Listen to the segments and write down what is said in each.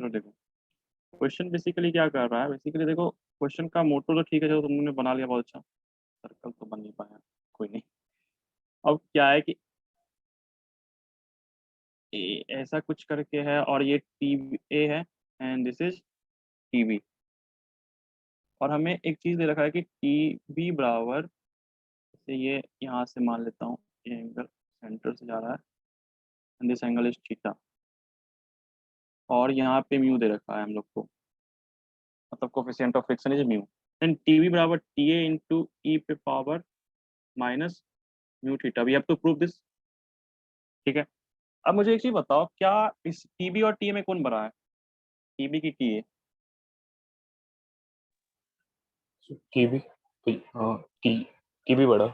चलो देखो, question basically क्या कर रहा है, बेसिकली देखो क्वेश्चन का मोटो तो ठीक है, जो तुमने बना लिया बहुत अच्छा, सर्कल तो बन नहीं पाया, कोई नहीं। अब क्या है कि ऐसा कुछ करके है और ये टी ए है and this is T B, और हमें एक चीज दे रखा है कि टी बी बराबर, जैसे ये यहाँ से मान लेता हूँ, ये एंगल सेंटर से जा रहा है and this angle is theta, और यहाँ पे म्यू दे रखा है हम लोग को, मतलब coefficient of friction is mu, and T B बराबर टी ए इंटू ई पे power minus mu theta, we have to prove this. ठीक है, अब मुझे एक चीज बताओ, क्या इस टीबी और टीए में कौन बड़ा है, टीबी की टीए? टीबी, हाँ टीबी बड़ा,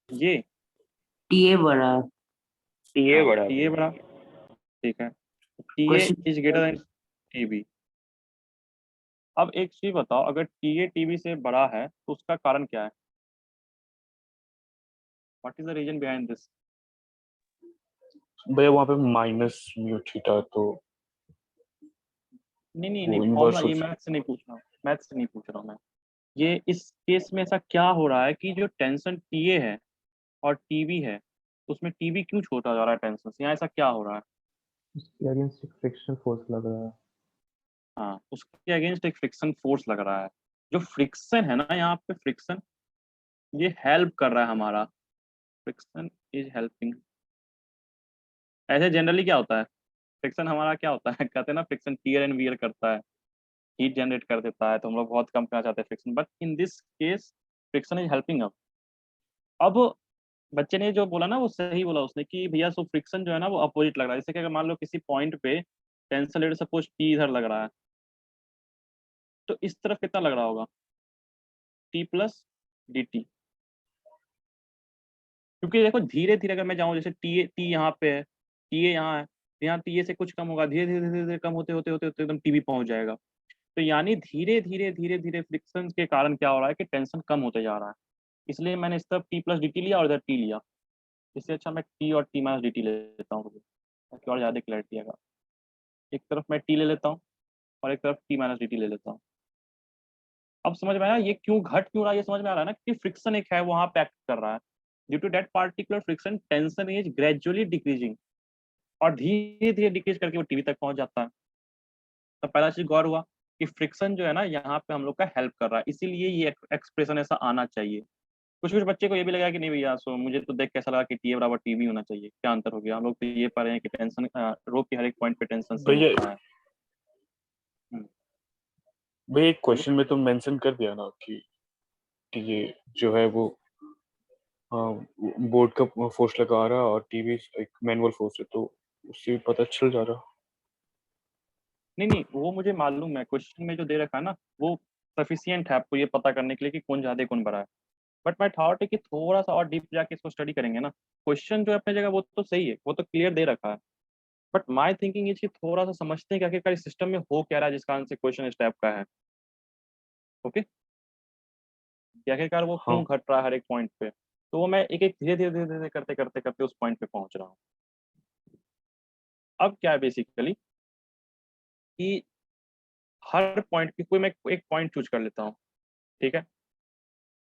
ये टीए बड़ा। टीए बड़ा टीए बड़ा, ठीक है, TA question is greater than TB. अब एक चीज बताओ, अगर टीए टीबी से बड़ा है तो उसका कारण क्या है, what is the reason behind this? भैया वहाँ पे माइनस म्यू थीटा, तो नहीं नहीं नहीं, वो फॉर्मूला इनवर्स हो ये मैथ से नहीं पूछ रहा हूँ, मैथ से नहीं पूछ रहा हूँ मैं, ये इस केस में ऐसा क्या हो रहा है कि जो टेंशन टीए है और टीबी है, उसमें टीबी क्यों छोटा जा रहा है टेंशन से, यहाँ ऐसा क्या हो रहा है? उसके अगेंस्ट एक फ्रिक्शन फोर्स लग रहा है। हाँ, उसके अगेंस्ट एक फ्रिक्शन फोर्स लग रहा है, जो फ्रिक्शन है ना यहाँ पे, फ्रिक्शन ये हेल्प कर रहा है हमारा, फ्रिक्शन इज हेल्पिंग। ऐसे जनरली क्या होता है, फ्रिक्शन हमारा क्या होता है कहते हैं ना, फ्रिक्शन टीयर एंड वियर करता है, हीट जनरेट कर देता है, तो हम लोग बहुत कम करना चाहते हैं friction, but in this case friction is helping up. अब बच्चे ने जो बोला ना वो सही बोला उसने कि भैया सो फ्रिक्शन जो है ना वो अपोजिट लग रहा है, जैसे कि अगर मान लो किसी पॉइंट पे टेंशन लेट सपोज टी इधर लग रहा है, तो इस तरफ कितना लग रहा होगा, टी प्लस डी टी, क्योंकि देखो धीरे धीरे अगर मैं जाऊँ, जैसे टी यहाँ पे है, टी ए यहाँ है, यहाँ टी ए से कुछ कम होगा, धीरे धीरे धीरे धीरे कम होते होते होते होते एकदम टीबी पहुंच जाएगा। तो यानी धीरे धीरे धीरे धीरे फ्रिक्शन के कारण क्या हो रहा है कि टेंशन कम होते जा रहा है, इसलिए मैंने इस तरफ टी प्लस डी टी लिया और इधर टी लिया, इससे अच्छा मैं टी और टी माइनस डी टी ले लेता हूँ, ताकि और ज़्यादा क्लैरिटी आएगा। एक तरफ मैं टी ले लेता हूँ और एक तरफ टी माइनस डी टी ले लेता हूँ। अब समझ में आया ये क्यों घट क्यों रहा है, ये समझ में आ रहा है ना कि फ्रिक्शन एक है वहां पे एक्ट कर रहा है, due to that particular friction tension is gradually decreasing, और धीरे धीरे डिक्रीज करके वो टीवी तक पहुंच जाता है। तो पहला चीज गौर हुआ कि फ्रिक्शन जो है ना यहाँ पे हम लोग का हेल्प कर रहा है, इसीलिए ये एक्सप्रेशन ऐसा आना चाहिए। कुछ कुछ बच्चे को ये भी लगा कि नहीं भैया, सो मुझे तो देख कैसा लगा कि टी ए बराबर टी बी होना चाहिए, क्या अंतर हो गया, हम लोग तो ये पा रहे हैं कि टेंशन रोप के हर एक पॉइंट पे टेंशन सेम भैया होता है। भैया एक बोलो। क्वेश्चन में तुम मेंशन कर दिया ना कि ये जो है वो बोर्ड का फोर्स लगा रहा और टीवी एक मैनुअल फोर्स है, तो उससे भी पता चल जा रहा। नहीं नहीं, वो मुझे मालूम है, क्वेश्चन में जो दे रखा है ना वो सफिशियंट है आपको ये पता करने के लिए कि कौन ज्यादा कौन बड़ा है, बट मैं थॉट है कि थोड़ा सा और डीप जाके इसको स्टडी करेंगे ना। क्वेश्चन जो है अपनी जगह वो तो सही है, वो तो क्लियर दे रखा है, बट माई थिंकिंग ये चीज थोड़ा सा समझते हैं कि आखिरकार इस सिस्टम में हो क्या रहा है जिसका आंसर क्वेश्चन इस टाइप का है। ओके, कि आखिरकार वो हाँ क्यों घट रहा है हर एक पॉइंट पे, तो वो मैं एक एक धीरे धीरे धीरे धीरे करते करते करते उस पॉइंट पे पहुंच रहा हूँ। अब क्या है बेसिकली कि हर पॉइंट की कोई मैं एक पॉइंट चूज कर लेता हूँ, ठीक है,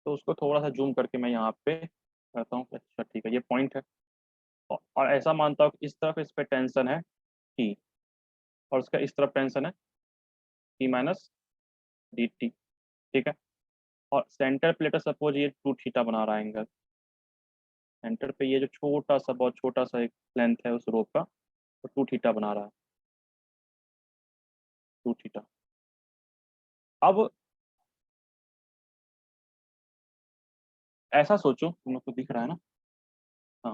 तो उसको थोड़ा सा जूम करके मैं यहाँ पे करता हूँ, अच्छा ठीक है ये पॉइंट है, और ऐसा मानता हूँ कि इस तरफ इस पे टेंशन है टी, और उसका इस तरफ टेंशन है टी माइनस डी टी, ठीक है, और सेंटर प्लेट सपोज ये टू थीटा बना रहा है एंगल, सेंटर पे ये जो छोटा सा बहुत छोटा सा एक लेंथ है उस रोप का, तो टू थीटा बना रहा है, टू थीटा। अब ऐसा सोचो, तुम लोग को दिख रहा है ना, हाँ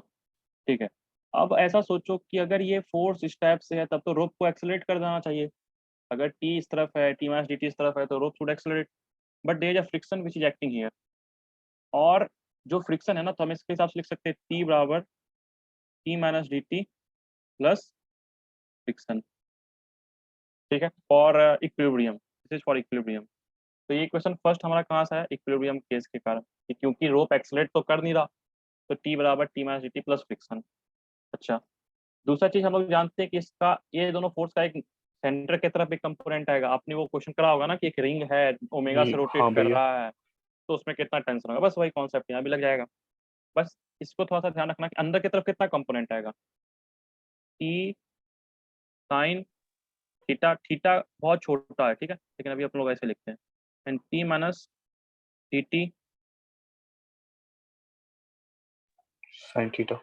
ठीक है, अब ऐसा सोचो कि अगर ये फोर्स इस टाइप से है तब तो रोप को एक्सेलरेट कर देना चाहिए, अगर टी इस तरफ है, टी माइनस डी टी इस तरफ है, तो rope should accelerate, but there is a friction which is acting here, और जो फ्रिक्शन है ना तो हम इसके हिसाब से लिख सकते हैं टी बराबर T minus D T plus friction, ठीक है, for equilibrium, this is for equilibrium. तो ये क्वेश्चन फर्स्ट हमारा कहाँ से है, इक्विलिब्रियम केस के कारण, कि क्योंकि रोप एक्सेलरेट तो कर नहीं रहा, तो टी बराबर T minus D T plus friction. अच्छा, दूसरा चीज हम लोग जानते हैं कि इसका ये दोनों फोर्स का एक सेंटर की तरफ एक कंपोनेंट आएगा। आपने वो क्वेश्चन करा होगा ना कि एक रिंग है, ओमेगा से रोटेट हाँ कर भैया। रहा है, तो उसमें कितना टेंशन होगा। बस वही कॉन्सेप्ट यहाँ भी लग जाएगा। बस इसको थोड़ा सा ध्यान रखना कि अंदर की तरफ कितना कंपोनेंट आएगा। टी साइन थीटा, थीटा बहुत छोटा है, ठीक है, लेकिन अभी अपन लोग ऐसे लिखते हैं, and T minus T T sine theta.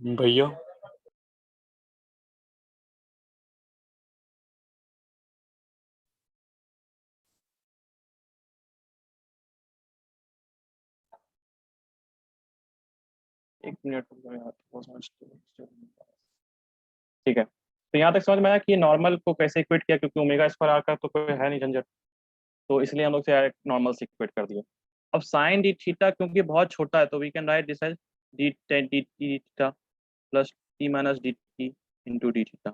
भैया एक मिनट रुको यार, ठीक है। तो यहाँ तक समझ में आया कि नॉर्मल को कैसे इक्वेट किया, क्योंकि ओमेगा स्क्वायर आर का तो कोई है नहीं झंझट, तो इसलिए हम लोग से नॉर्मल से इक्वेट कर दिया। अब साइन डी थीटा क्योंकि बहुत छोटा है, तो we can write this as D ten D theta plus T minus D T into D theta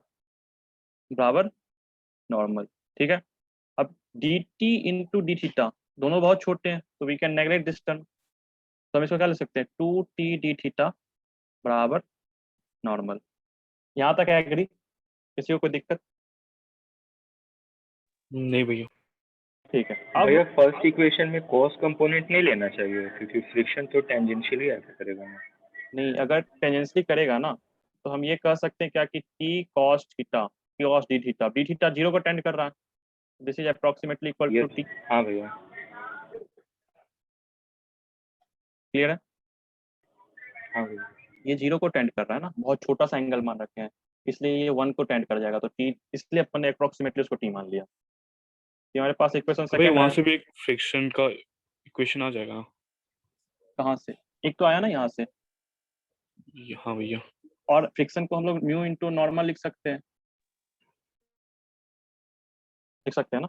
बराबर नॉर्मल, ठीक है। अब D T into D theta दोनों बहुत छोटे हैं, तो we can neglect this term, तो हम इसको क्या लिख सकते हैं, टू टी डी थीटा बराबर नॉर्मल। यहाँ तक है एग्री? किसी को कोई दिक्कत? नहीं भैया। ठीक है। अब भैया फर्स्ट इक्वेशन में कॉस कंपोनेंट नहीं लेना चाहिए, क्योंकि फ्रिक्शन तो टेंजेंशियली ऐसा करेगा ना। नहीं, अगर टेंजेंशियली करेगा ना, तो हम ये कह सकते हैं क्या कि T cos theta, T cos D theta zero को टेंड कर रहा है, दिस इज अप्रोक्सीमेटली इक्वल ये टू टी। हाँ भैया। क्लियर है? हाँ भैया। ये जीरो को टेंड कर रहा है ना, बहुत छोटा सा एंगल मान रखे हैं, इसलिए ये वन को टेंड कर जाएगा, तो टी, इसलिए अपन ने अप्रोक्सीमेटली उसको टी मान लिया। ये हमारे पास इक्वेशन तो भैया सेकंड वहां है। से भी एक फ्रिक्शन का इक्वेशन आ जाएगा ना? कहाँ से? एक तो आया ना यहाँ से, हाँ भैया। और फ्रिक्शन को हम लोग म्यू इंटू नॉर्मल लिख सकते हैं, लिख सकते हैं ना?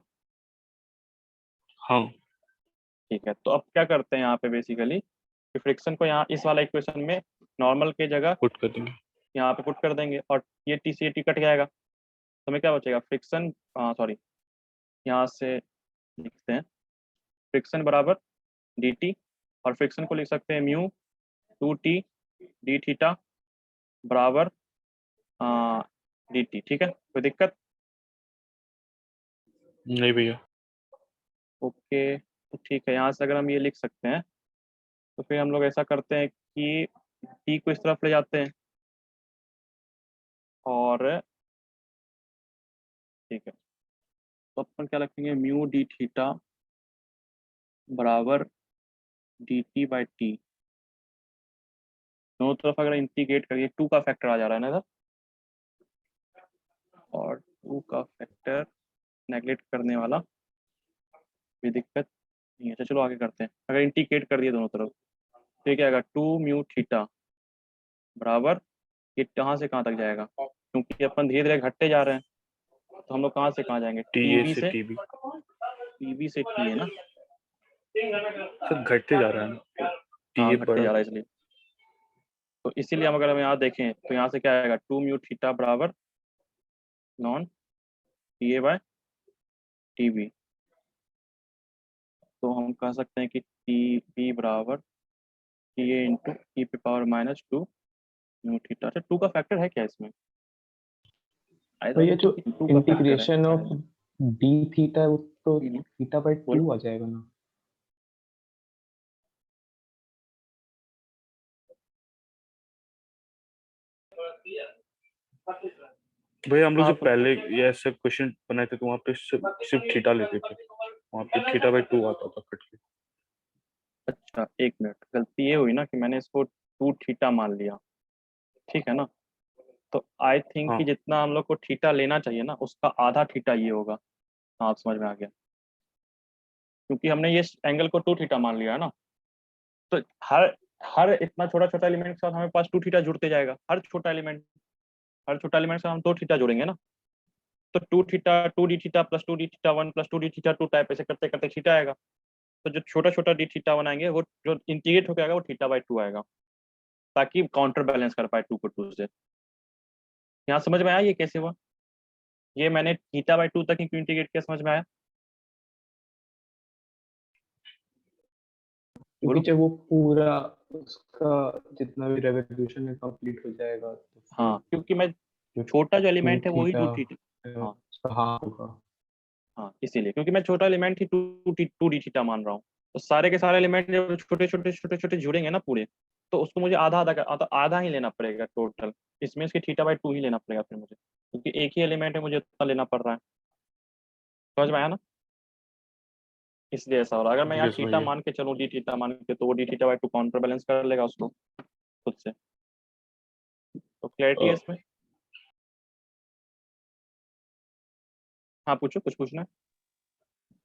हाँ ठीक है, तो अब क्या करते हैं यहाँ पे बेसिकली कि फ्रिक्शन को यहाँ इस वाला इक्वेशन में नॉर्मल की जगह पुट कर देंगे। यहाँ पे पुट कर देंगे, और ये टी से टी कट जाएगा, तो हमें क्या बचेगा, फ्रिक्शन, सॉरी, यहाँ से लिखते हैं फ्रिक्शन बराबर डी टी, और फ्रिक्शन को लिख सकते हैं mu two T D theta बराबर डी टी। ठीक है, कोई दिक्कत? नहीं भैया। ओके, तो ठीक है, यहाँ से अगर हम ये लिख सकते हैं, तो फिर हम लोग ऐसा करते हैं कि टी को इस तरफ ले जाते हैं, और ठीक है, तो अपन क्या लिखेंगे, म्यू डी थीटा बराबर डी टी बाई टी, दोनों तरफ अगर इंटीग्रेट करिए, टू का फैक्टर आ जा रहा है ना इधर, और टू का फैक्टर नेगलेक्ट करने वाला कोई दिक्कत नहीं है। अच्छा चलो आगे करते हैं, अगर इंटीग्रेट कर दिए दोनों तरफ, तो ये क्या आएगा, टू म्यू थीटा बराबर, ये कहाँ से कहाँ तक जाएगा, क्योंकि अपन धीरे धीरे घटते जा रहे हैं, तो हम लोग कहाँ से कहाँ जाएंगे, टी ए टीबी से से, टी बी। टीबी से टी है ना, सर घटते जा रहा है ना, टी हाँ ए घटते बड़ा। जा रहा है इसलिए, तो इसीलिए हम अगर हम यहाँ देखें तो यहाँ से क्या आएगा, टू म्यू थीटा बराबर non T A by T B, तो हम कह सकते हैं कि टी बी बराबर टी ए इंटू ई पे power minus two mu theta. अच्छा टू का फैक्टर है क्या इसमें? आई तो ये डोंट जो थिंक टू का फैक्टर है इंटीग्रेशन ऑफ शायद। डी थीटा है वो तो हम्म, थीटा बाई बोलो। 2 आ जाएगा ना। भैया हम लोग हाँ जब पहले ये ऐसे क्वेश्चन बनाए थे तो वहाँ पे सिर्फ थीटा लेते थे, वहाँ पे थीटा बाई 2 आता था कट के। अच्छा एक मिनट, गलती ये हुई ना कि मैंने इसको टू थीटा मान लिया, ठीक है ना, तो आई थिंक हाँ कि जितना हम लोग को थीटा लेना चाहिए ना, उसका आधा थीटा ये होगा। हाँ आप समझ में आ गया, क्योंकि हमने ये एंगल को टू थीटा मान लिया है ना, तो हर हर इतना छोटा छोटा एलिमेंट के साथ हमें पास 2 थीटा जुड़ते जाएगा। हर छोटा एलिमेंट से हम 2 थीटा जोड़ेंगे ना, तो 2 theta 2 D theta plus 2 D theta 1 plus 2 D theta 2 type ऐसे करते करते थीटा आएगा। तो जो छोटा छोटा डी थीटा बनाएंगे वो जो इंटीग्रेट होकर आएगा वो थीटा/2 आएगा, ताकि काउंटर बैलेंस कर पाए 2 को 2 से। यहाँ समझ में आया ये कैसे हुआ? ये मैंने थीटा/2 तक ही क्यों इंटीग्रेट किया, समझ में आया? क्योंकि बोलो। जब वो पूरा उसका जितना भी रेवोल्यूशन है कंप्लीट हो जाएगा तो हाँ, क्योंकि मैं जो छोटा जो 2 एलिमेंट है वही थीटा 2 थीटा। है, हाँ उसका हाफ होगा। हाँ, इसीलिए क्योंकि मैं छोटा एलिमेंट ही 2 डी थीटा मान रहा हूँ, तो सारे के सारे एलिमेंट जब छोटे छोटे छोटे छोटे जुड़ेंगे ना पूरे, तो उसको मुझे आधा आधा आधा ही लेना पड़ेगा टोटल। इसमें इसके थीटा/2 ही लेना पड़ेगा फिर मुझे, क्योंकि एक ही एलिमेंट है, मुझे उतना लेना पड़ रहा है। समझ में आया ना? इसलिए ऐसा हो रहा है। अगर मैं यहाँ यस थीटा भैया। मान के चलूँ, डी थीटा मान के, तो वो डी थीटा/2 काउंटर बैलेंस कर लेगा उसको खुद से। तो क्लैरिटी है इसमें? हाँ पूछो, कुछ पूछना है?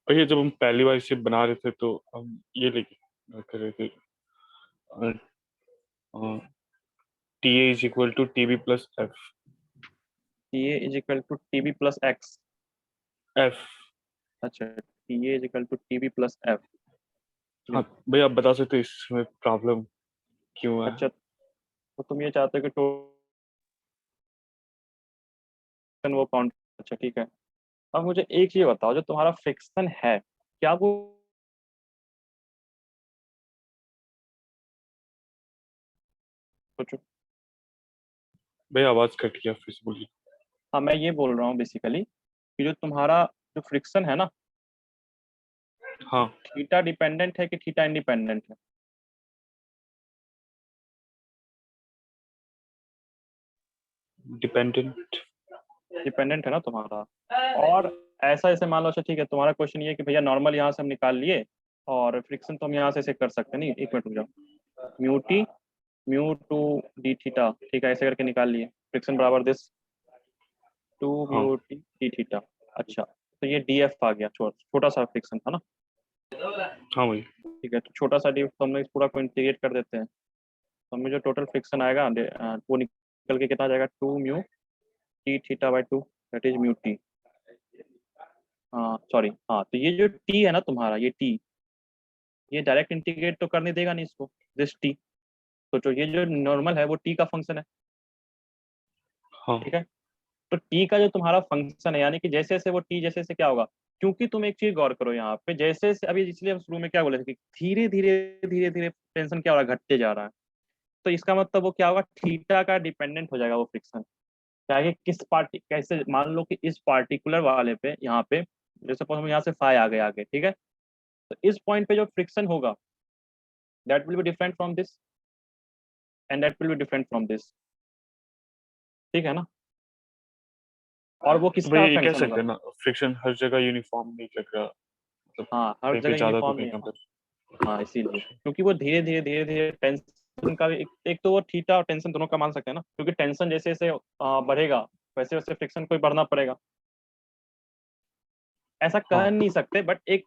भैया जब हम पहली बार इसे बना रहे थे तो हम ये लेके कर रहे थे TA is equal to TB plus F। TA is equal to TB plus X. F। अच्छा, TA is equal to TB plus F. हाँ भैया, आप बता सकते हो इसमें प्रॉब्लम क्यों है? अच्छा, तो तुम ये चाहते हो कि टोटल वो काउंट। अच्छा ठीक है। अब मुझे एक चीज बताओ, जो तुम्हारा फ्रिक्शन है, क्या वो सोचो। भैया आवाज कट गया, फिर से बोलिए। हाँ, मैं ये बोल रहा हूँ बेसिकली कि जो तुम्हारा जो फ्रिक्शन है ना, हाँ, थीटा डिपेंडेंट है कि थीटा इंडिपेंडेंट है? डिपेंडेंट। डिपेंडेंट है ना तुम्हारा। और ऐसा ऐसे मान लो, अच्छा ठीक है, तुम्हारा क्वेश्चन ये है कि भैया नॉर्मल यहाँ से हम निकाल लिए और फ्रिक्शन तो हम यहाँ से ऐसे कर सकते नहीं, एक मिनट रुक जाओ। म्यू2 डी थीटा, ठीक है, ऐसे करके निकाल लिए फ्रिक्शन बराबर दिस 2 हाँ म्यू टी डी थीटा। अच्छा, तो ये डी एफ आ गया, छोटा सा फ्रिक्शन था ना। हाँ भैया। ठीक है, तो छोटा सा डी, तो हम लोग इस पूरा को इंटीग्रेट कर देते हैं, तो हमें जो टोटल फ्रिक्शन आएगा वो निकल के कितना आ जाएगा, 2 mu T थीटा/2, that is mu T. हाँ सॉरी, हाँ, तो ये जो टी है ना तुम्हारा, ये टी, ये डायरेक्ट इंटीग्रेट तो करने देगा नहीं इसको, दिस टी। तो जो ये जो नॉर्मल है वो टी का फंक्शन है, हाँ ठीक है। तो टी का जो तुम्हारा फंक्शन है, यानी कि जैसे जैसे वो टी जैसे जैसे क्या होगा, क्योंकि तुम एक चीज गौर करो यहाँ पे, जैसे जैसे अभी, इसलिए हम शुरू में क्या बोले थे कि धीरे धीरे धीरे धीरे टेंशन क्या हो रहा है, घटते जा रहा है। तो इसका मतलब वो क्या होगा, थीटा का डिपेंडेंट हो जाएगा वो फ्रिक्शन। क्या है कि किस पार्टी, कैसे मान लो कि इस पार्टिकुलर वाले पे, यहाँ पे जैसे सपोज हम यहाँ से फाई आ गए आगे, ठीक है, तो इस पॉइंट पे जो फ्रिक्शन होगा, that will be different from this and that will be different from this, ठीक है ना। और वो तो किसका भैया ये कह फंक्शन होगा? सकते हैं ना, फ्रिक्शन हर जगह यूनिफॉर्म नहीं लग रहा, मतलब हाँ, हर कहीं पे जगह ज्यादा तो यूनिफॉर्म कहीं नहीं है। कम पे। हाँ, इसीलिए क्योंकि वो धीरे धीरे धीरे धीरे टेंशन का भी एक तो वो थीटा और टेंशन दोनों का मान सकते हैं ना, क्योंकि टेंशन जैसे जैसे बढ़ेगा वैसे वैसे फ्रिक्शन को भी बढ़ना पड़ेगा। ऐसा कह हाँ नहीं सकते, बट एक,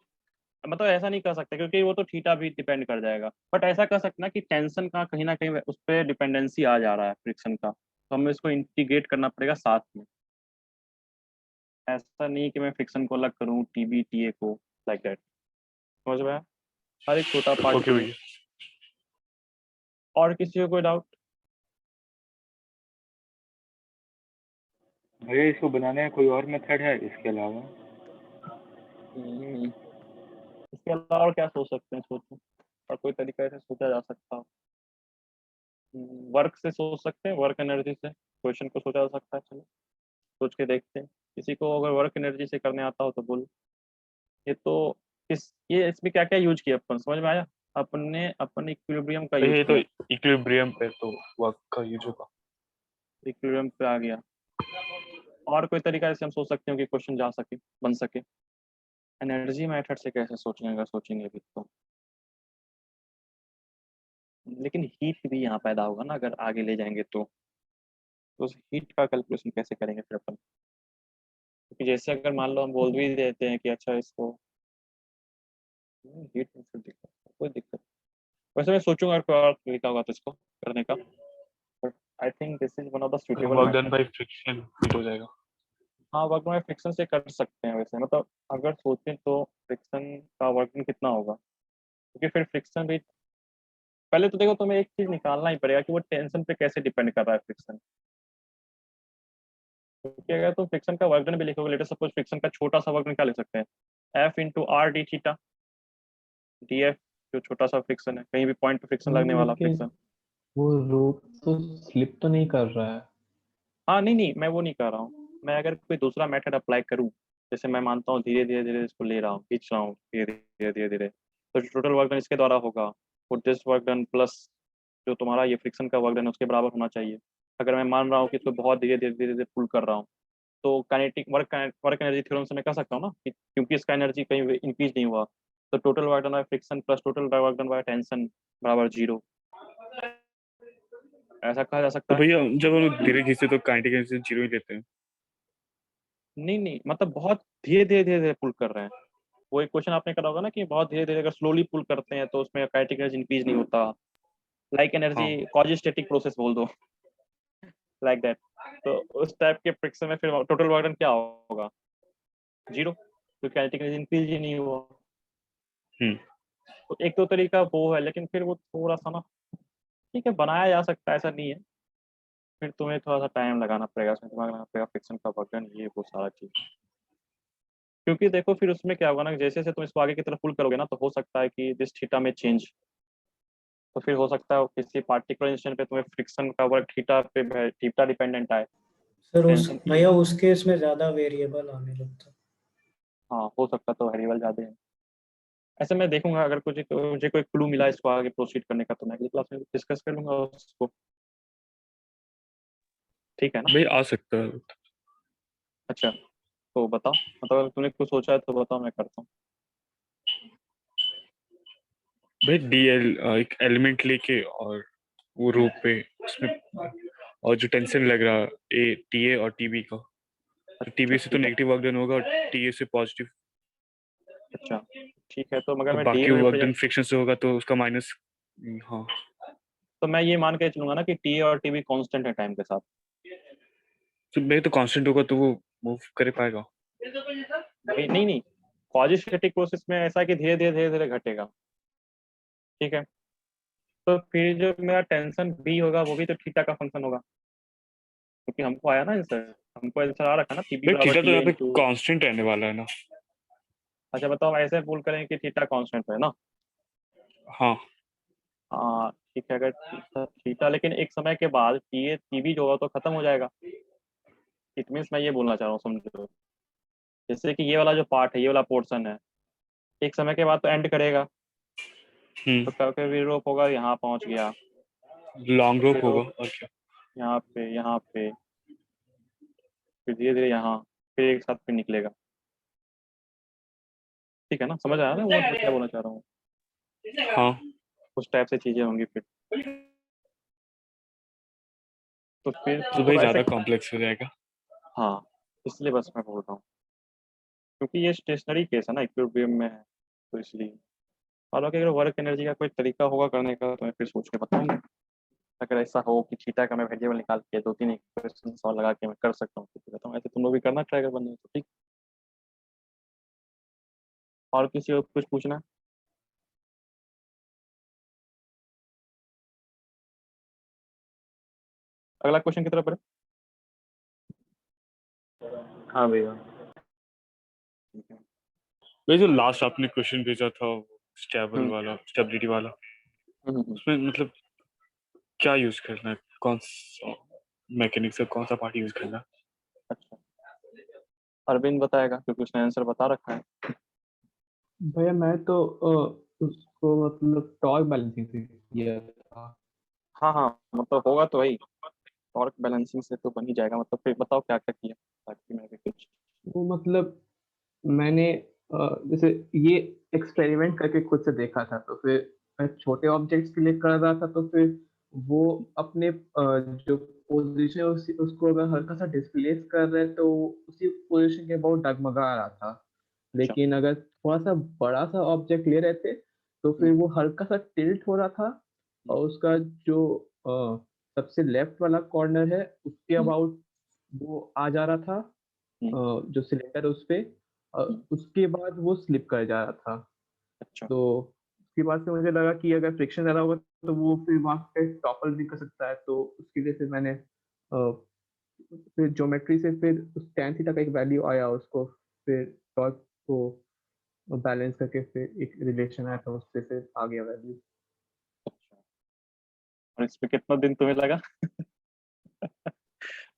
मतलब ऐसा नहीं कर सकते क्योंकि वो तो थीटा भी डिपेंड कर जाएगा, बट ऐसा कर सकते ना कि टेंशन का कहीं ना कहीं उस पर डिपेंडेंसी आ जा रहा है फ्रिक्शन का, तो हमें इसको इंटीग्रेट करना पड़ेगा साथ में। ऐसा नहीं कि मैं फ्रिक्शन को अलग करूँ टीबी टीए को, लाइक दैट। समझ में आया? हर एक छोटा पार्ट ओके के लिए। भैया। और किसी को कोई डाउट? भैया इसको बनाने का कोई और मेथड है इसके अलावा? इसके अलावा और क्या सोच सकते हैं, सोचो, और कोई तरीका ऐसे सोचा जा सकता हो? वर्क से सोच सकते हैं, वर्क एनर्जी से क्वेश्चन को सोचा जा सकता है, चलो सोच के देखते हैं। किसी को अगर वर्क एनर्जी से करने आता हो तो बोलो। ये तो ये इसमें क्या क्या यूज किया अपन, समझ में आया? अपने अपन इक्विलिब्रियम का भैया यूज ये तो किया। इक्विलिब्रियम पे तो वर्क का यूज होगा। इक्विलिब्रियम पे आ गया। और कोई तरीका ऐसे हम सोच सकते हो कि क्वेश्चन जा सके, बन सके? एनर्जी मेथड से कैसे सोचेंगे, अगर सोचेंगे भी तो, लेकिन हीट भी यहाँ पैदा होगा ना अगर आगे ले जाएंगे तो उस हीट का कैलकुलेशन कैसे करेंगे फिर अपन? क्योंकि जैसे अगर मान लो हम बोल भी देते हैं कि अच्छा इसको हीट में फिर दिक्कत, कोई दिक्कत वैसे मैं सोचूंगा कोई और तरीका होगा तो इसको करने का, but I think this is one of the suitable work done method. By friction हो जाएगा। हाँ, वर्क में फ्रिक्शन से कर सकते हैं वैसे, मतलब अगर सोचें तो फ्रिक्शन का वर्किंग कितना होगा, क्योंकि फिर फ्रिक्शन भी पहले तो देखो तुम्हें एक चीज निकालना ही पड़ेगा कि वो टेंशन पे कैसे डिपेंड कर रहा है फ्रिक्शन। क्योंकि अगर तुम फ्रिक्शन का वर्क डन भी लिखोगे, लेटर सपोज फ्रिक्शन का छोटा सा वर्क निकाल सकते हैं, F into R D theta D F, जो छोटा सा फ्रिक्शन है, कहीं भी पॉइंट पे फ्रिक्शन लगने वाला लेकिन फ्रिक्शन। वो रोप तो स्लिप तो नहीं कर रहा है। हाँ नहीं नहीं, मैं वो नहीं कर रहा हूँ, मैं अगर कोई दूसरा मेथड अप्लाई करूँ, जैसे मैं मानता हूँ धीरे धीरे धीरे इसको ले रहा हूँ, खींच रहा हूँ धीरे धीरे धीरे धीरे, तो टोटल वर्क डन इसके द्वारा होगा, और दिस वर्क डन प्लस जो तुम्हारा ये फ्रिक्शन का वर्क डन उसके बराबर होना चाहिए। अगर मैं मान रहा हूँ कि इसको बहुत धीरे धीरे धीरे धीरे पुल कर रहा हूँ, तो काइनेटिक वर्क एनर्जी थ्योरम से मैं कह सकता हूँ ना कि क्योंकि इसका एनर्जी कहीं इंक्रीज नहीं हुआ, तो total work done by friction plus total work done by tension बराबर 0, ऐसा कहा जा सकता तो है। भैया जब हम लोग धीरे खींचते तो काइनेटिक एनर्जी 0 ही लेते हैं। नहीं नहीं, मतलब बहुत धीरे धीरे धीरे धीरे पुल कर रहे हैं। वो एक क्वेश्चन आपने करा होगा ना कि बहुत धीरे धीरे अगर स्लोली पुल करते हैं तो उसमें काइनेटिक एनर्जी इंक्रीज नहीं होता, लाइक हाँ एनर्जी क्वाजिस्टेटिक प्रोसेस बोल दो, लाइक दैट। तो उस टाइप के फ्रिक्शन में फिर टोटल वर्क डन क्या होगा, 0, तो काइनेटिक एनर्जी इंक्रीज ही नहीं हुआ। हम्म तो एक तो तरीका वो है, लेकिन फिर वो थोड़ा सा ना, ठीक है बनाया जा सकता है, ऐसा नहीं है, फिर तुम्हें थोड़ा सा टाइम लगाना पड़ेगा, उसमें दिमाग लगाना पड़ेगा, फ्रिक्शन का वर्क डन ये वो सारा चीज। क्योंकि देखो फिर उसमें क्या होगा ना, जैसे जैसे तुम इसको आगे की तरफ पुल करोगे ना, तो हो सकता है कि दिस थीटा में चेंज, तो फिर हो सकता है किसी पार्टिकुलर इंस्टेंट पे तुम्हें फ्रिक्शन का वर्क थीटा पे थीटा डिपेंडेंट आए, सर उस टेंशन की। भैया उस केस में ज्यादा वेरिएबल आने लगता। हाँ हो सकता, तो वेरिएबल ज्यादा है। ऐसे मैं देखूंगा, अगर कुछ मुझे कोई क्लू मिला इसको आगे प्रोसीड करने का, तो मैं अगली क्लास में डिस्कस कर लूंगा उसको, ठीक है ना। भाई आ सकता है। अच्छा, तो बताओ, मतलब अगर तुमने कुछ सोचा है तो बताओ, मैं करता हूँ। भाई डीएल एक एलिमेंट लेके और वो रो पे उसमें और जो टेंशन लग रहा ए टीए और टीबी का, तो अच्छा टीबी से तो ठीक है। नेगेटिव वर्क डन होगा और टीए से पॉजिटिव, अच्छा ठीक है, तो मगर और मैं डी बाकी में वर्क डन रिप्रेजेंट, फ्रिक्शन से होगा तो उसका माइनस। हाँ तो मैं ये मान के चलूंगा ना कि टी और टी भी कांस्टेंट है टाइम के साथ। तो भाई तो कांस्टेंट होगा तो वो मूव कर पाएगा। नहीं नहीं नहीं, क्वाजिस्टेटिक प्रोसेस में ऐसा है कि धीरे धीरे धीरे धीरे घटेगा, ठीक है। तो फिर जो मेरा टेंशन बी होगा वो भी तो थीटा का फंक्शन होगा, क्योंकि हमको आया ना आंसर, हमको आंसर आ रखा ना टी बी भाई बराबर थीटा तो टी ए यहाँ पे इंटू। कांस्टेंट रहने वाला है ना। अच्छा बताओ, ऐसे बोल करें कि थीटा कांस्टेंट है ना। हाँ हाँ ठीक है, अगर थीटा लेकिन एक समय के बाद टी ए टी बी जो होगा तो खत्म हो जाएगा। इट मीन्स मैं ये बोलना चाह रहा हूँ, समझो, जैसे कि ये वाला जो पार्ट है, ये वाला पोर्शन है, एक समय के बाद तो एंड करेगा, तो कभी रोप होगा यहाँ पहुंच गया, लॉन्ग रोप फिर होगा रोप और क्या। यहाँ पे फिर धीरे धीरे यहाँ, फिर एक साथ फिर निकलेगा, ठीक है ना, समझ आया ना वो मैं क्या बोलना चाह रहा हूँ। हाँ उस टाइप से चीजें होंगी फिर, तो फिर तो भाई थोड़ा ऐसे। ज्यादा कॉम्प्लेक्स हो जाएगा। हाँ, इसलिए बस मैं बोल रहा हूँ, क्योंकि ये स्टेशनरी केस है ना, इक्विलिब्रियम में है, तो इसलिए। हालांकि अगर वर्क एनर्जी का कोई तरीका होगा करने का तो मैं फिर सोच के बताऊंगा, अगर ऐसा हो कि थीटा का मैं वेरिएबल निकाल के 2-3 इक्वेशन सॉल्व लगा के मैं कर सकता हूँ तो बताऊँ, ऐसे तुम लोग भी करना ट्राई कर बनने तो ठीक। और किसी को कुछ पूछना है? अगला क्वेश्चन की तरफ बढ़े। हाँ भैया। ठीक है। भाई जो लास्ट आपने क्वेश्चन भेजा था स्टेबल हम्म वाला, स्टेबिलिटी वाला, हम्म। उसमें मतलब क्या यूज करना है, कौन सा मैकेनिक्स का कौन सा पार्ट यूज करना है। अच्छा, अरविंद बताएगा क्योंकि उसने आंसर बता रखा है। भैया मैं तो उसको मतलब टॉर्क बैलेंसिंग से किया था। हाँ हाँ, मतलब होगा तो वही, टॉर्क बैलेंसिंग से तो बन ही जाएगा, मतलब फिर बताओ क्या क्या किया ताकि मैं भी कुछ। वो मतलब मैंने जैसे ये एक्सपेरिमेंट करके खुद से देखा था, तो फिर मैं छोटे ऑब्जेक्ट्स के लिए कर रहा था, तो फिर वो अपने जो पोजीशन है उसको अगर हल्का सा डिस्प्लेस कर रहे हैं तो उसी पोजीशन के बहुत डगमगा रहा था। अच्छा लेकिन अगर थोड़ा सा बड़ा सा ऑब्जेक्ट ले रहे थे तो फिर वो हल्का सा टिल्ट हो रहा था और उसका जो सबसे लेफ्ट वाला कॉर्नर है उसके अबाउट वो आ जा रहा था, जो सिलेंडर है उस पे, उसके बाद वो स्लिप कर जा रहा था। अच्छा तो उसके बाद से मुझे लगा कि अगर फ्रिक्शन ज़्यादा होगा तो वो फिर वहाँ पे टॉपल भी कर सकता है, तो उसके लिए फिर मैंने फिर ज्योमेट्री से फिर उस tan थीटा का एक वैल्यू आया, उसको फिर टॉर्क को बैलेंस करके फिर एक रिलेशन आया था, उससे फिर आ गया वैल्यू। अच्छा। और इस पे कितना दिन तुम्हें लगा?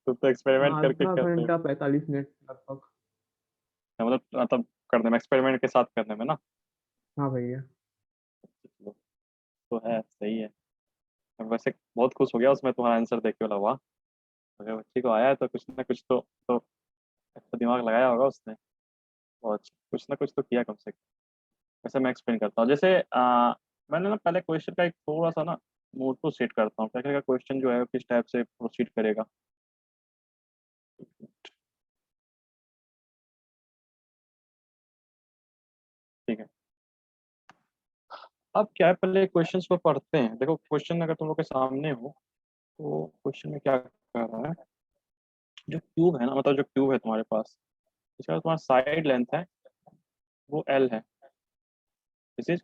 तुम तो एक्सपेरिमेंट करके आधा करते हो। घंटा 45 मिनट लगभग। मतलब करने में, एक्सपेरिमेंट के साथ करने में ना। हाँ भैया। तो है सही है। मैं वैसे बहुत खुश हो गया उसमें तुम्हारा आंसर देख के, बोला वाह, अगर बच्चे को आया है तो कुछ ना कुछ तो अच्छा दिमाग लगाया होगा उसने। बहुत अच्छा, कुछ ना कुछ तो किया कम से कम। वैसे मैं एक्सप्लेन करता हूँ, जैसे मैंने ना पहले क्वेश्चन का एक थोड़ा सा ना मोटो सेट करता हूँ, क्या क्वेश्चन जो है वो किस टाइप से प्रोसीड करेगा। ठीक है, अब क्या है, पहले क्वेश्चंस को पढ़ते हैं। देखो क्वेश्चन अगर तुम लोग के सामने हो तो क्वेश्चन में क्या कर रहा है, जो क्यूब है ना, मतलब जो क्यूब है तुम्हारे पास, इसका तुम्हारा साइड लेंथ है वो एल है, दिस इज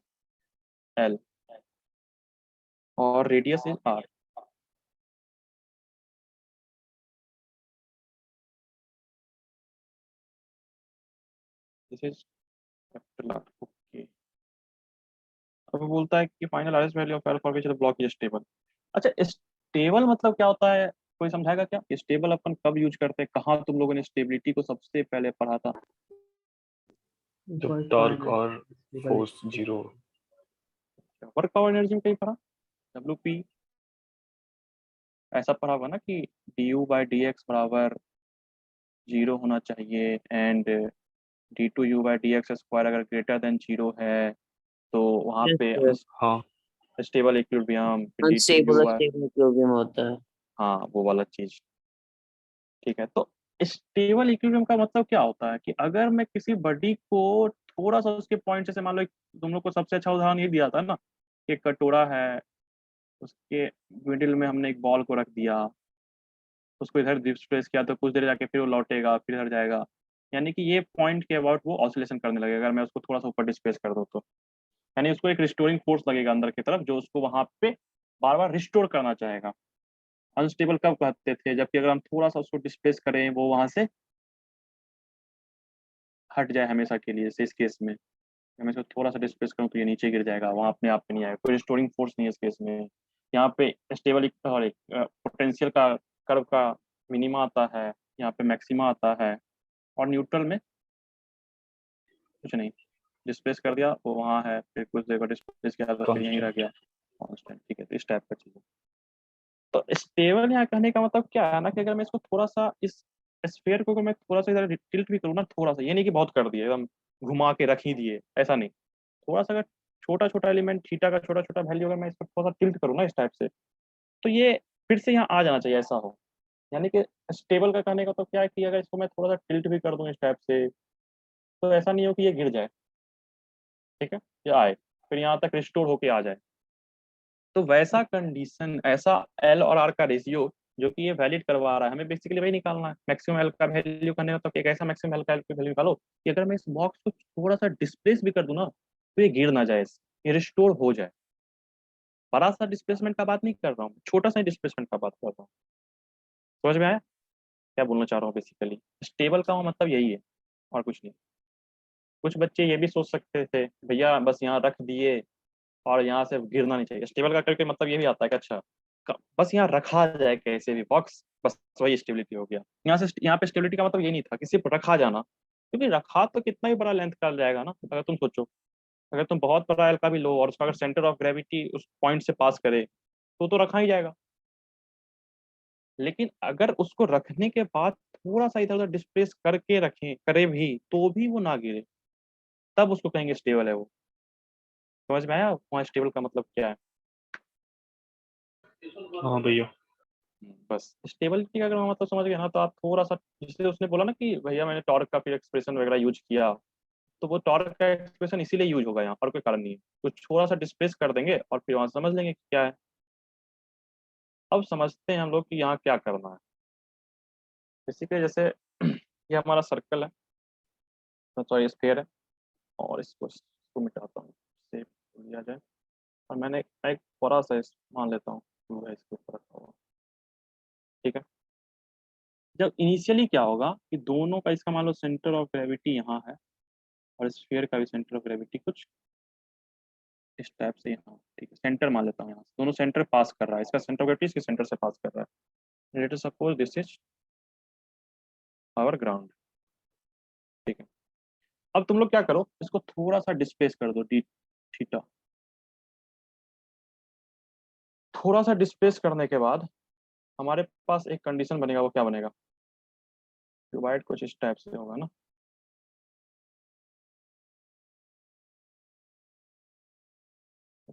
एल, और radius is R. This is capital R. Okay, अब वो बोलता है कि final RS value of L for which the block is stable. अच्छा, स्टेबल मतलब क्या होता है, कोई समझाएगा क्या? स्टेबल अपन कब यूज करते हैं, कहाँ तुम लोगों ने स्टेबिलिटी को सबसे पहले पढ़ा था? जब वर्क और टॉर्क और energy force zero. Work power energy में कहीं पढ़ा? डब्ल्यू ऐसा पढ़ा होगा ना कि du/dx बराबर जीरो होना चाहिए, एंड d2u/dx² अगर ग्रेटर देन जीरो है तो वहाँ यस पे सर, हाँ स्टेबल इक्विलिब्रियम, फिर अनस्टेबल d2u। स्टेबल इक्विलिब्रियम होता है। हाँ वो वाला चीज। ठीक है, तो स्टेबल इक्विलिब्रियम का मतलब क्या होता है कि अगर मैं किसी बॉडी को थोड़ा सा उसके पॉइंट से मान लो, तुम लोग को सबसे अच्छा उदाहरण ये दिया था ना कि एक कटोरा है, उसके मिडिल में हमने एक बॉल को रख दिया, उसको इधर डिस्प्लेस किया तो कुछ देर जाके फिर वो लौटेगा, फिर इधर जाएगा, यानी कि ये पॉइंट के अबाउट वो ऑसिलेशन करने लगेगा अगर मैं उसको थोड़ा सा ऊपर डिस्प्लेस कर दूँ तो। यानी उसको एक रिस्टोरिंग फोर्स लगेगा अंदर की तरफ, जो उसको वहां पे बार बार रिस्टोर करना चाहेगा। अनस्टेबल कब कहते थे, जबकि अगर हम थोड़ा सा उसको डिस्प्लेस करें वो वहां से हट जाए हमेशा के लिए। जैसे इस केस में मैं इसको थोड़ा सा डिस्प्लेस करूँ तो ये नीचे गिर जाएगा, वहाँ अपने आप पे नहीं आएगा, कोई रिस्टोरिंग फोर्स नहीं है इस केस में। यहाँ पे स्टेबल और पोटेंशियल का कर्व का मिनिमा आता है, यहाँ पे मैक्सिमा आता है, और न्यूट्रल में कुछ नहीं, डिस्प्लेस कर दिया वो वहाँ है, फिर कुछ देर बाद डिस्प्लेस किया तो फिर यहीं रह कांस्टेंट। गया कांस्टेंट। ठीक है, तो इस टाइप का चीज़ है। तो स्टेबल यहाँ कहने का मतलब क्या है ना, कि अगर मैं इसको थोड़ा सा इस स्फीयर को अगर मैं थोड़ा सा इधर टिल्ट भी करूँ ना, थोड़ा सा, ये नहीं कि बहुत कर दिए एकदम घुमा के रख ही दिए, ऐसा नहीं, थोड़ा सा अगर छोटा छोटा एलिमेंट थीटा का छोटा छोटा वैल्यू अगर मैं इसको थोड़ा सा टिल्ट करूँ ना इस टाइप से, तो ये फिर से यहाँ आ जाना चाहिए, ऐसा हो। यानी कि स्टेबल का कहने का तो क्या है कि अगर इसको मैं थोड़ा सा टिल्ट भी कर दूँ इस टाइप से, तो ऐसा नहीं हो कि ये गिर जाए, ठीक है, ये आए, फिर यहाँ तक रिस्टोर होके आ जाए। तो वैसा कंडीशन, ऐसा एल और आर का रेशियो जो कि ये वैलिड करवा रहा है, हमें बेसिकली वही निकालना है। मैक्सिमम एल का वैल्यू करने का तो एक ऐसा मैक्सिमम एल का वैल्यू निकालो कि अगर मैं इस बॉक्स को थोड़ा सा डिस्प्लेस भी कर दूं ना, तो ये गिर ना जाए, ये रिस्टोर हो जाए। बड़ा सा डिस्प्लेसमेंट का बात नहीं कर रहा हूँ, छोटा सा डिस्प्लेसमेंट का बात कर रहा हूँ। समझ में आया क्या बोलना चाह रहा हूँ? बेसिकली स्टेबल का मतलब यही है और कुछ नहीं। कुछ बच्चे ये भी सोच सकते थे भैया बस यहाँ रख दिए और यहाँ से गिरना नहीं चाहिए। स्टेबल का करके मतलब ये भी आता है कि अच्छा बस यहाँ रखा जाए कैसे भी बॉक्स, बस वही स्टेबिलिटी हो गया। यहाँ से यहाँ पे स्टेबिलिटी का मतलब ये नहीं था कि सिर्फ रखा जाना, क्योंकि रखा तो कितना ही बड़ा लेंथ कर जाएगा ना। अगर तुम सोचो, अगर तुम बहुत बड़ा एल का भी लो और उसका अगर सेंटर ऑफ ग्रेविटी उस पॉइंट से पास करे तो रखा ही जाएगा। लेकिन अगर उसको रखने के बाद थोड़ा सा इधर उधर डिस्प्लेस करके रखें करे भी तो भी वो ना गिरे, तब उसको कहेंगे स्टेबल है वो। समझ में आया वहाँ स्टेबल का मतलब क्या है? हाँ भैया। बस स्टेबिलिटी का अगर हम मतलब समझ गए ना, तो आप थोड़ा सा, जैसे उसने बोला ना कि भैया मैंने टॉर्क का फिर एक्सप्रेशन वगैरह यूज किया, तो वो टॉर्क का एक्सप्रेशन इसीलिए यूज होगा यहाँ, और कोई कारण नहीं है। तो थोड़ा सा डिस्प्लेस कर देंगे और फिर वहां समझ लेंगे कि क्या है। अब समझते हैं हम लोग कि यहाँ क्या करना है। बेसिकली जैसे ये हमारा सर्कल है, सॉरी स्फीयर है, और इसको मिटाता हूँ, सेव लिया जाए। और मैंने एक थोड़ा सा मान लेता हूँ क्यूब है इसके ऊपर रखा हुआ, ठीक है। जब इनिशियली क्या होगा कि दोनों का, इसका मान लो सेंटर ऑफ ग्रेविटी यहाँ है और स्फीयर का भी सेंटर ऑफ ग्रेविटी कुछ इस टाइप से यहाँ, ठीक है। सेंटर मान लेता हूँ यहाँ से, दोनों सेंटर पास कर रहा है, इसका सेंटर ऑफ ग्रेविटी इसके सेंटर से पास कर रहा है। Let us suppose this is our ground, ठीक है। अब तुम लोग क्या करो, इसको थोड़ा सा डिस्प्लेस कर दो डी थीटा। थोड़ा सा डिस्प्लेस करने के बाद हमारे पास एक कंडीशन बनेगा, वो क्या बनेगा, डिवाइड कुछ इस टाइप से होगा ना।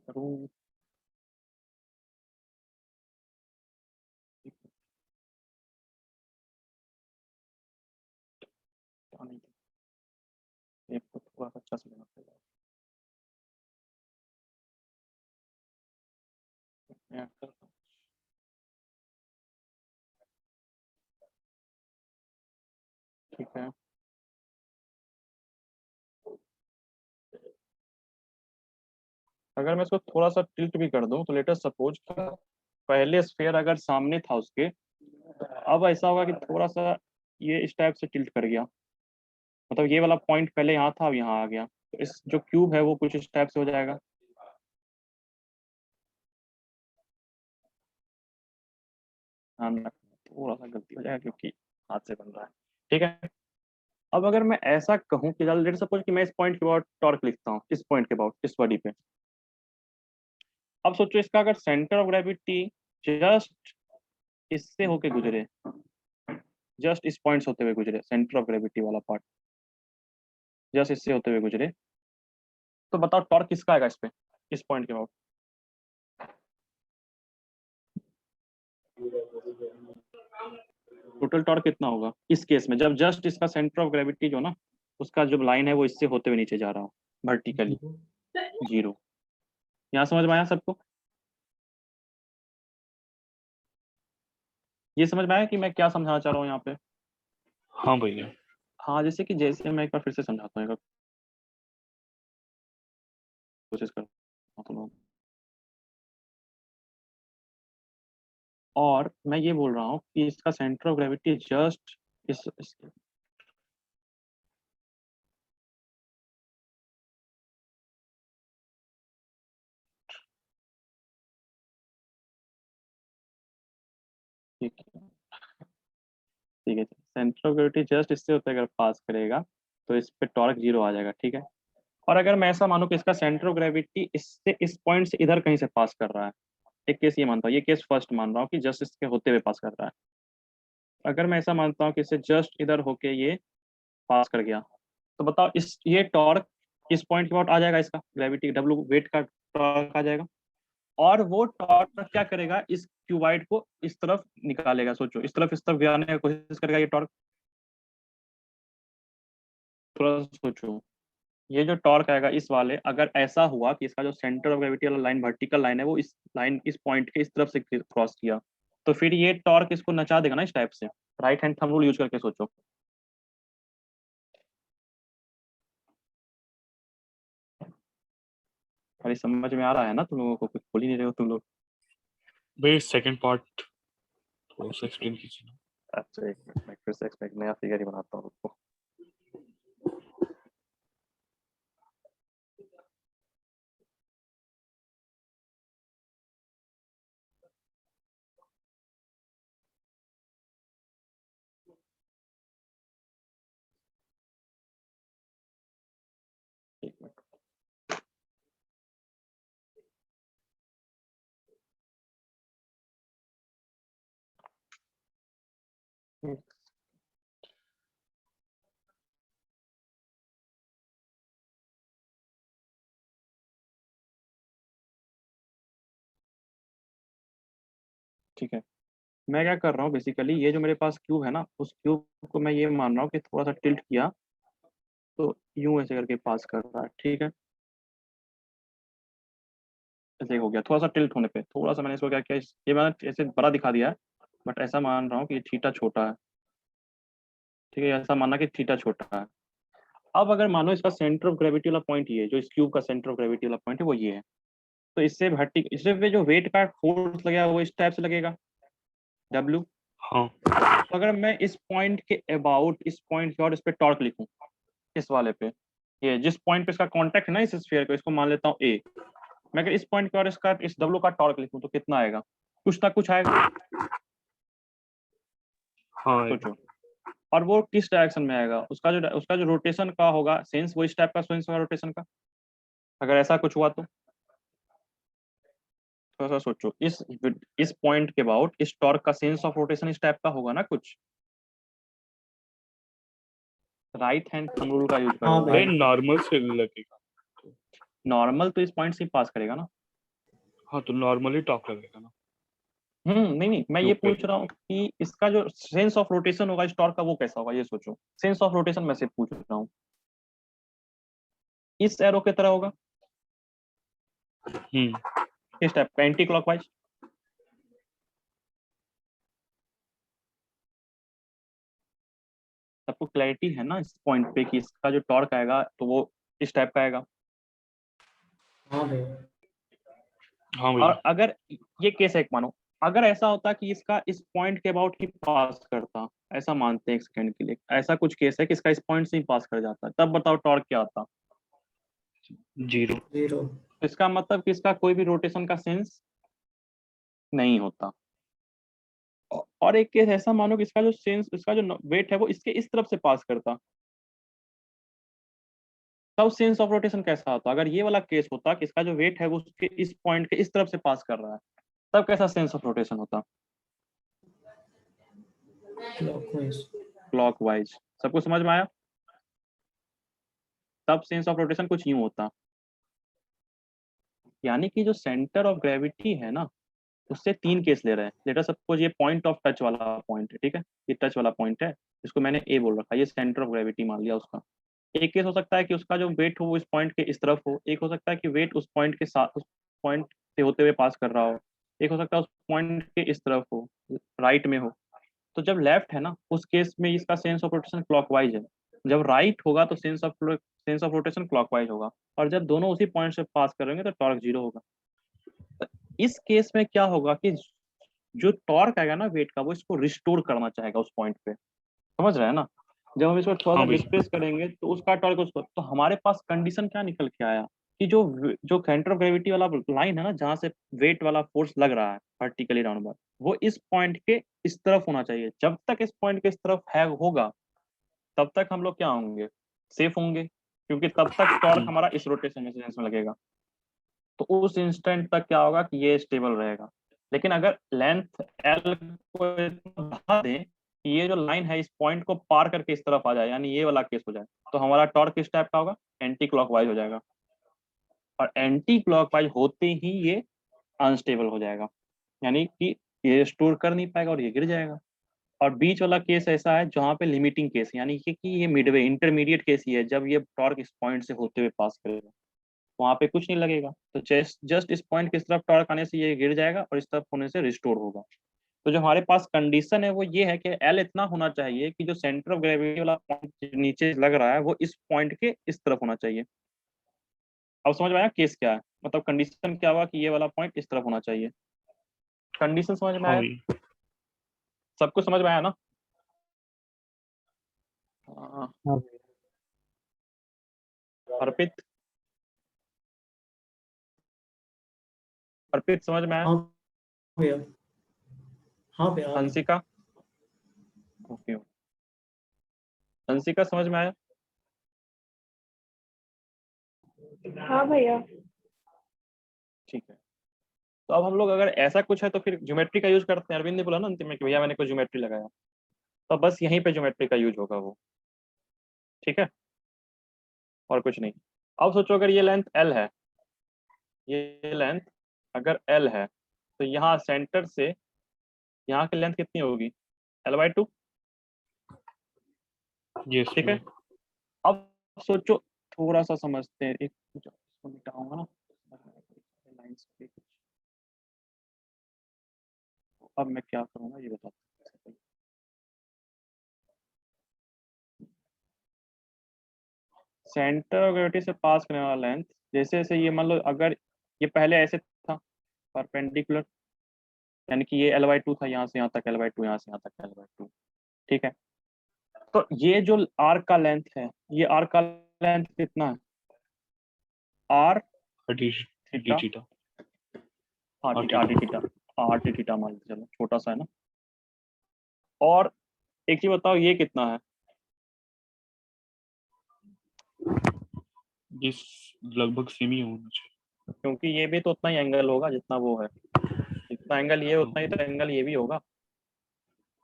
करूँ, क्या नहीं, एक को थोड़ा सा अच्छा से लेना पड़ेगा। मैं ऐड करता हूँ। ठीक है, अगर मैं इसको थोड़ा सा टिल्ट भी कर दूं तो लेटर सपोज पहले स्फीयर अगर सामने था उसके, अब ऐसा होगा कि थोड़ा सा ये इस टाइप से टिल्ट कर गया, मतलब ये वाला पॉइंट पहले यहाँ था अब यहाँ आ गया, तो इस जो क्यूब है वो कुछ इस टाइप से हो जाएगा। ध्यान रखना, थोड़ा सा गलती हो जाएगा क्योंकि हाथ से बन रहा है, ठीक है। अब अगर मैं ऐसा कहूँ कि लेट सपोज कि मैं इस पॉइंट के बाद टॉर्क लिखता हूँ, इस पॉइंट के बाद इस बॉडी पे। अब सोचो इसका अगर सेंटर ऑफ ग्रेविटी जस्ट इससे होके गुजरे, जस्ट इस पॉइंट से होते हुए गुजरे, सेंटर ऑफ ग्रेविटी वाला पार्ट जस्ट इससे होते हुए गुजरे, तो बताओ टॉर्क किसका आएगा इस पे, इस पॉइंट के बाद। टोटल टॉर्क कितना होगा इस केस में, जब जस्ट इसका सेंटर ऑफ ग्रेविटी जो ना, उसका जो लाइन है वो इससे होते हुए नीचे जा रहा हो वर्टिकली, 0। यहाँ समझ में आया सबको, ये समझ में आया कि मैं क्या समझाना चाह रहा हूँ यहाँ पे। हाँ भैया। हाँ, जैसे मैं एक बार फिर से समझाता हूँ, एक बार कोशिश करता हूँ तुम लोग। और मैं ये बोल रहा हूँ कि इसका सेंटर ऑफ ग्रेविटी जस्ट इस ठीक है, ठीक है, सेंटर ऑफ ग्रेविटी जस्ट इससे होते अगर पास करेगा तो इस पे टॉर्क 0 आ जाएगा, ठीक है। और अगर मैं ऐसा मानूं कि इसका सेंटर ऑफ ग्रेविटी इससे इस पॉइंट से इधर कहीं से पास कर रहा है, एक केस ये मानता हूँ, ये केस फर्स्ट मान रहा हूँ कि जस्ट इसके होते हुए पास कर रहा है। अगर मैं ऐसा मानता हूँ कि इससे जस्ट इधर होके ये पास कर गया, तो बताओ इस ये टॉर्क इस पॉइंट के बाद आ जाएगा, इसका ग्रेविटी डब्ल्यू वेट का टॉर्क आ जाएगा। और वो टॉर्क क्या करेगा, इस क्यूबाइड को इस तरफ निकालेगा, सोचो इस तरफ गिराने की कोशिश करेगा ये टॉर्क। थोड़ा सा सोचो, ये जो टॉर्क आएगा इस वाले, अगर ऐसा हुआ कि इसका जो सेंटर ऑफ ग्रेविटी वाला लाइन वर्टिकल लाइन है वो इस लाइन इस पॉइंट के इस तरफ से क्रॉस किया, तो फिर ये टॉर्क इसको नचा देगा ना इस टाइप से। Right hand thumb rule use करके सोचो। अरे समझ में आ रहा है ना तुम लोगों को, कुछ बोल ही नहीं रहे हो तुम लोग। भाई सेकंड पार्ट थोड़ा सा एक्सप्लेन कीजिए। अच्छा एक मिनट, मैं फिर से एक नया फिगर ही बनाता हूँ उसको। एक मिनट, ठीक है। मैं क्या कर रहा हूँ बेसिकली, ये जो मेरे पास क्यूब है ना, उस क्यूब को मैं ये मान रहा हूँ कि थोड़ा सा टिल्ट किया तो यूं ऐसे करके पास कर रहा है, ठीक है, ऐसे हो गया। थोड़ा सा टिल्ट होने पे थोड़ा सा मैंने इसको क्या किया, ये मैंने ऐसे बड़ा दिखा दिया है, बट ऐसा मान रहा हूँ कि थीटा छोटा है, ठीक है, ऐसा मानना कि थीटा छोटा है। अब अगर मानो इसका सेंटर ऑफ ग्रेविटी वाला पॉइंट ये है, जो इस क्यूब का सेंटर ऑफ ग्रेविटी वाला पॉइंट है वो ये है, तो इससे इससे पे जो वेट का फोर्स लगेगा वो इस टाइप से लगेगा, W। हाँ तो अगर मैं इस पॉइंट के अबाउट, इस पॉइंट के और इस पे टॉर्क लिखूं, इस वाले पे, ये जिस पॉइंट पे इसका कांटेक्ट है ना इस स्फीयर को, इसको मान लेता हूँ A। मैं अगर इस पॉइंट के और इसका इस W का टॉर्क लिखूं तो कितना आएगा, कुछ ना कुछ आएगा, हाँ सोचो। और वो किस डायरेक्शन में आएगा, उसका जो रोटेशन का होगा सेंस, वो इस टाइप का सेंस होगा रोटेशन का, अगर ऐसा कुछ हुआ तो। थोड़ा सा सोचो, इस पॉइंट के अबाउट इस टॉर्क का सेंस ऑफ रोटेशन इस टाइप का होगा ना कुछ। राइट हैंड थंब रूल का यूज करो। हाँ भाई भाई। नॉर्मल से लगेगा। नॉर्मल तो इस पॉइंट से ही पास करेगा ना। हाँ तो नॉर्मली टॉक लगेगा ना। नहीं, मैं ये क्यूब पे। पूछ रहा हूँ कि इसका जो सेंस ऑफ रोटेशन होगा इस टॉर्क का वो कैसा होगा, ये सोचो। सेंस ऑफ रोटेशन मैं सिर्फ पूछ रहा हूँ, इस एरो की तरह होगा, किस टाइप का, एंटी क्लॉकवाइज। सबको क्लैरिटी है ना इस पॉइंट पे कि इसका जो टॉर्क आएगा तो वो इस टाइप का आएगा। हाँ भाई। हाँ और भैया। अगर ये केस है, एक मानो अगर ऐसा होता कि इसका इस पॉइंट के अबाउट ही पास करता, ऐसा मानते हैं एक सेकंड के लिए, ऐसा कुछ केस है कि इसका इस पॉइंट से ही पास कर जाता, तब बताओ टॉर्क क्या आता। 0। 0। तो इसका मतलब कि इसका कोई भी रोटेशन का सेंस नहीं होता। और एक केस ऐसा मानो कि इसका जो सेंस, इसका जो वेट है वो इसके इस तरफ से पास करता, तब सेंस ऑफ रोटेशन कैसा होता। अगर ये वाला केस होता कि इसका जो वेट है वो उसके इस पॉइंट के इस तरफ से पास कर रहा है, तब कैसा सेंस ऑफ रोटेशन होता। क्लॉकवाइज। क्लॉकवाइज। सबको समझ में आया। तब सेंस ऑफ रोटेशन कुछ यूं होता, यानी कि जो सेंटर ऑफ ग्रेविटी है ना, उससे 3 केस ले रहे हैं। लेटर सपोज ये पॉइंट ऑफ टच वाला पॉइंट है, ठीक है, ये टच वाला पॉइंट है, इसको मैंने ए बोल रखा है, ये सेंटर ऑफ ग्रेविटी मान लिया उसका। एक केस हो सकता है कि उसका जो वेट हो वो इस पॉइंट के इस तरफ हो, एक हो सकता है कि वेट उस पॉइंट के साथ, उस पॉइंट से होते हुए पास कर रहा हो, एक हो सकता है उस पॉइंट के इस तरफ हो, राइट में हो। तो जब लेफ्ट है ना, उस केस में इसका सेंस ऑफ रोटेशन क्लॉकवाइज है। जब राइट होगा तो सेंस ऑफ रोटेशन क्लॉकवाइज होगा। और जब दोनों उसी पॉइंट से पास करेंगे तो टॉर्क 0 होगा। तो इस केस में क्या होगा कि जो टॉर्क आएगा ना वेट का, वो इसको रिस्टोर करना चाहेगा उस पॉइंट पे, समझ रहे हैं ना। जब हम इसको थोड़ा सा हाँ भैया। डिस्प्लेस करेंगे तो उसका टॉर्क उसको, तो हमारे पास कंडीशन क्या निकल के आया कि जो सेंटर ऑफ ग्रेविटी वाला लाइन है ना, जहां से वेट वाला फोर्स लग रहा है वर्टिकली डाउनवर्ड, वो इस पॉइंट के इस तरफ होना चाहिए। जब तक इस पॉइंट के इस तरफ है होगा, तब तक हम लोग क्या होंगे, सेफ होंगे, क्योंकि तब तक टॉर्क हमारा इस रोटेशन में लगेगा। तो उस इंस्टेंट तक क्या होगा कि ये स्टेबल रहेगा। लेकिन अगर लेंथ एल को इतना बढ़ा दें कि ये जो लाइन है इस पॉइंट को पार करके इस तरफ आ जाए, यानी ये वाला केस हो जाए, तो हमारा टॉर्क किस टाइप का होगा, एंटी क्लॉकवाइज हो जाएगा। और एंटी क्लॉकवाइज होते ही ये अनस्टेबल हो जाएगा, यानी कि ये स्टोर कर नहीं पाएगा और ये गिर जाएगा। और बीच वाला केस ऐसा है जहाँ पे लिमिटिंग केस, यानी कि ये मिडवे इंटरमीडिएट केस ही है, जब ये टॉर्क इस पॉइंट से होते हुए पास करेगा, वहां पे कुछ नहीं लगेगा। तो जस्ट इस पॉइंट की तरफ टॉर्क आने से ये गिर जाएगा और इस तरफ होने से रिस्टोर होगा। तो जो हमारे पास कंडीशन है वो ये है कि एल इतना होना चाहिए कि जो सेंटर ऑफ ग्रेविटी वाला पॉइंट नीचे लग रहा है वो इस पॉइंट के इस तरफ होना चाहिए। अब समझ में आया केस क्या है, मतलब कंडीशन क्या हुआ कि ये वाला पॉइंट इस तरफ होना चाहिए। कंडीशन समझ में हाँ आया, भैया। सबको समझ में आया ना। हाँ अर्पित, अर्पित समझ में आया। हाँ भैया। हाँ भैया। हंसिका, ओके, हंसिका समझ में आया। हाँ भैया। ठीक है, तो अब हम लोग अगर ऐसा कुछ है तो फिर ज्योमेट्री का यूज करते हैं। अरविंद ने बोला ना अंतिम में कि भैया मैंने कोई ज्योमेट्री लगाया, तो बस यहीं पे ज्योमेट्री का यूज होगा वो, ठीक है, और कुछ नहीं। अब सोचो अगर ये लेंथ एल है, ये लेंथ अगर एल है, तो यहाँ सेंटर से यहाँ की लेंथ कितनी होगी, L/2, यस ठीक है। भैया। अब सोचो, थोड़ा सा समझते हैं। एक इसको मिटाऊंगा ना लाइंस पे कुछ। अब मैं क्या करूंगा ये बताता हूँ। सेंटर ऑफ ग्रेविटी से पास करने वाला लेंथ, जैसे जैसे ये मान लो अगर ये पहले ऐसे था परपेंडिकुलर, यानी कि ये L/2 था, यहाँ से यहाँ तक L/2, यहाँ से यहाँ तक L/2, ठीक है। तो ये जो आर्क का लेंथ है, ये आर्क का लेंथ कितना है? आर डी थीटा, थीटा हाँ और R D theta, R D theta मान लीजिए, चलो छोटा सा है ना। और एक चीज बताओ, ये कितना है? इस लगभग सेम ही होना चाहिए। क्योंकि ये भी तो उतना ही एंगल होगा जितना वो है, जितना एंगल ये उतना ही तो एंगल ये भी होगा,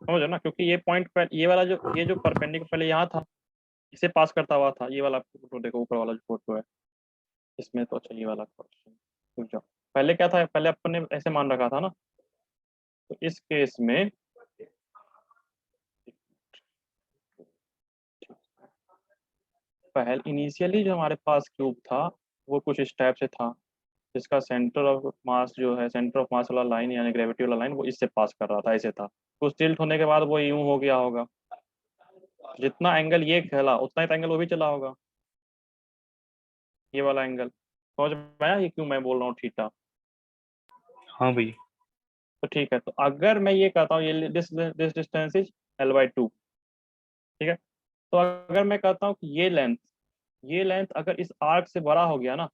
समझो ना। क्योंकि ये पॉइंट पर ये वाला जो ये जो परपेंडिकुलर पहले यहाँ था, इसे पास करता हुआ था, ये वाला फोटो देखो, ऊपर वाला जो फोटो है इसमें तो। अच्छा, ये वाला क्वेश्चन रुक जाओ, पहले क्या था, पहले अपन ने ऐसे मान रखा था ना, तो इस केस में पहले इनिशियली जो हमारे पास क्यूब था वो कुछ इस टाइप से था, जिसका सेंटर ऑफ मास जो है, सेंटर ऑफ मास वाला लाइन यानी ग्रेविटी वाला लाइन, वो इससे पास कर रहा था, ऐसे था। कुछ टिल्ट होने के बाद वो यूं हो गया होगा, जितना एंगल ये खेला उतना ही तो एंगल वो भी चला होगा, ये वाला एंगल। समझ में आया ये क्यों मैं बोल रहा हूँ थीटा? हाँ भैया। तो ठीक है, तो अगर मैं ये कहता हूँ ये दिस डिस्टेंस इज L/2, ठीक है। तो अगर मैं कहता हूँ कि ये लेंथ अगर इस आर्क से बड़ा हो गया ना,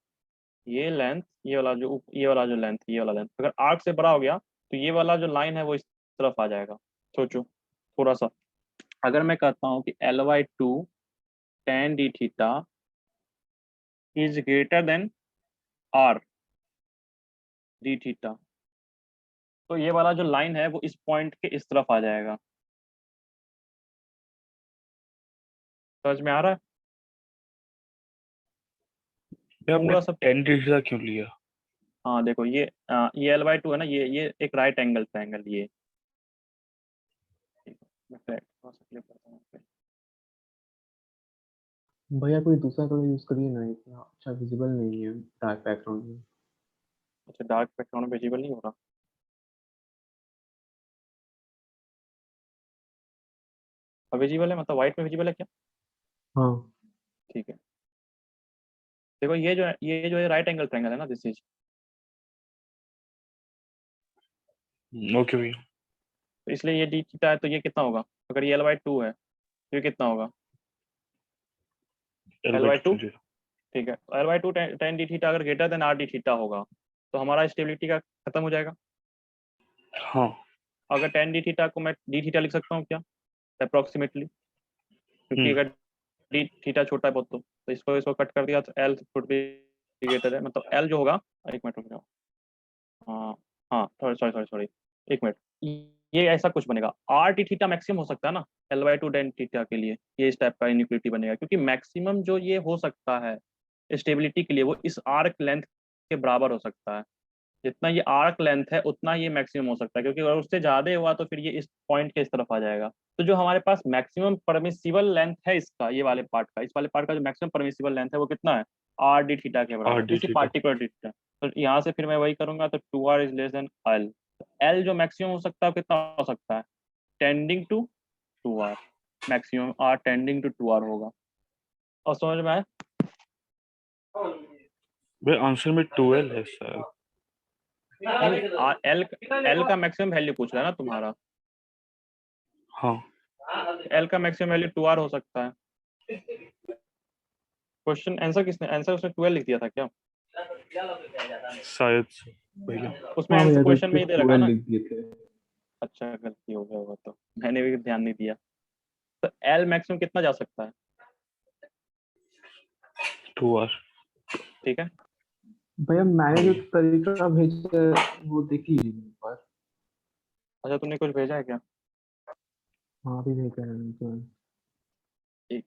ये लेंथ, ये वाला जो लेंथ, ये वाला लेंथ अगर आर्क से बड़ा हो गया, तो ये वाला जो लाइन है वो इस तरफ आ जाएगा। सोचो थोड़ा सा, अगर मैं कहता हूँ कि L/2 tan d theta is greater than R d theta, तो ये वाला जो लाइन है वो इस पॉइंट के इस तरफ आ जाएगा। समझ में आ रहा है? भैया आपने पूरा सब, टेन थीटा क्यों लिया? हाँ देखो ये L/2 है ना, ये एक राइट एंगल ट्रायंगल ये, ठीक है। मैं थोड़ा सा क्लियर करता हूँ यहाँ पे। भैया कोई दूसरा कलर यूज करिए ना, इतना अच्छा विजिबल नहीं है डार्क बैकग्राउंड में। अच्छा, डार्क बैकग्राउंड में विजिबल नहीं हो रहा? अब विजिबल है, मतलब व्हाइट में विजिबल है क्या? हाँ। ठीक है, देखो ये जो है राइट एंगल ट्रायंगल है ना, दिस इज। ओके भैया। तो इसलिए ये डी थीटा है, तो ये कितना होगा? अगर ये L/2 है तो ये कितना होगा? L/2, L/2 ठीक है। L/2 tan d थीटा अगर greater than R d theta होगा, तो हमारा स्टेबिलिटी का खत्म हो जाएगा। हाँ। अगर tan d थीटा को मैं d थीटा लिख सकता हूँ क्या, अप्रोक्सीमेटली? क्योंकि अगर d थीटा छोटा है बहुत, तो इसको इसको कट कर दिया तो L शुड बी ग्रेटर है, मतलब L जो होगा, एक मिनट रुक जाओ, हाँ हाँ सॉरी सॉरी सॉरी सॉरी, एक मिनट। ये ऐसा कुछ बनेगा, आर टी थीटा मैक्सिमम हो सकता है ना L/2 tan थीटा के लिए, ये इस टाइप का इनइक्वालिटी बनेगा, क्योंकि मैक्सिमम जो ये हो सकता है स्टेबिलिटी के लिए वो इस आर्क लेंथ के बराबर हो सकता है। जितना ये आर्क लेंथ है उतना ये मैक्सिमम हो सकता है, क्योंकि अगर उससे ज्यादा हुआ तो फिर ये इस पॉइंट के इस तरफ आ जाएगा। तो जो हमारे पास मैक्सिमम परमिसिबल लेंथ है इसका, ये वाले पार्ट का, इस वाले पार्ट का जो मैक्सिमम परमिसिबल लेंथ है वो कितना है? आर डी थीटा के बराबर, RD किसी थीटा। Particular theta. तो यहाँ से फिर मैं वही करूंगा, तो 2R is less than L। L जो मैक्सिमम हो सकता है वो कितना हो सकता है? Tending to 2R, maximum R tending to 2R होगा। और समझ में आया? भैया आंसर में 12 है सर। नहीं, L का मैक्सिमम वैल्यू पूछ रहा है ना तुम्हारा, हाँ L का मैक्सिमम वैल्यू 2R हो सकता है। क्वेश्चन आंसर किसने, आंसर उसने 12 लिख दिया था क्या? शायद से भैया। उसमें हाँ आंसर भैया, क्वेश्चन तो में ही दे रखा 12 ना। लिख दिए थे। अच्छा, गलती हो गया होगा, तो मैंने भी ध्यान नहीं दिया। तो L मैक्सिमम कितना जा सकता है? 2R। ठीक है, भैया मैंने जो तरीका भेजा है, वो देख लीजिए एक बार। अच्छा तुमने कुछ भेजा है क्या? हाँ अभी भेजा है मैंने तो। ठीक,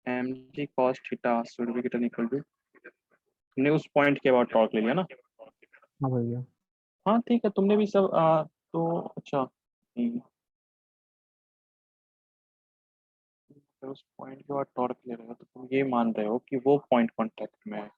mg cos थीटा should be greater equal to, तुमने उस पॉइंट के अबाउट टॉर्क ले लिया ना, हाँ भैया। हाँ ठीक है, तुमने भी सब तो अच्छा अगर उस पॉइंट के बाद टॉर्क ले रहे हो तो तुम ये मान रहे हो कि वो पॉइंट कांटेक्ट में है।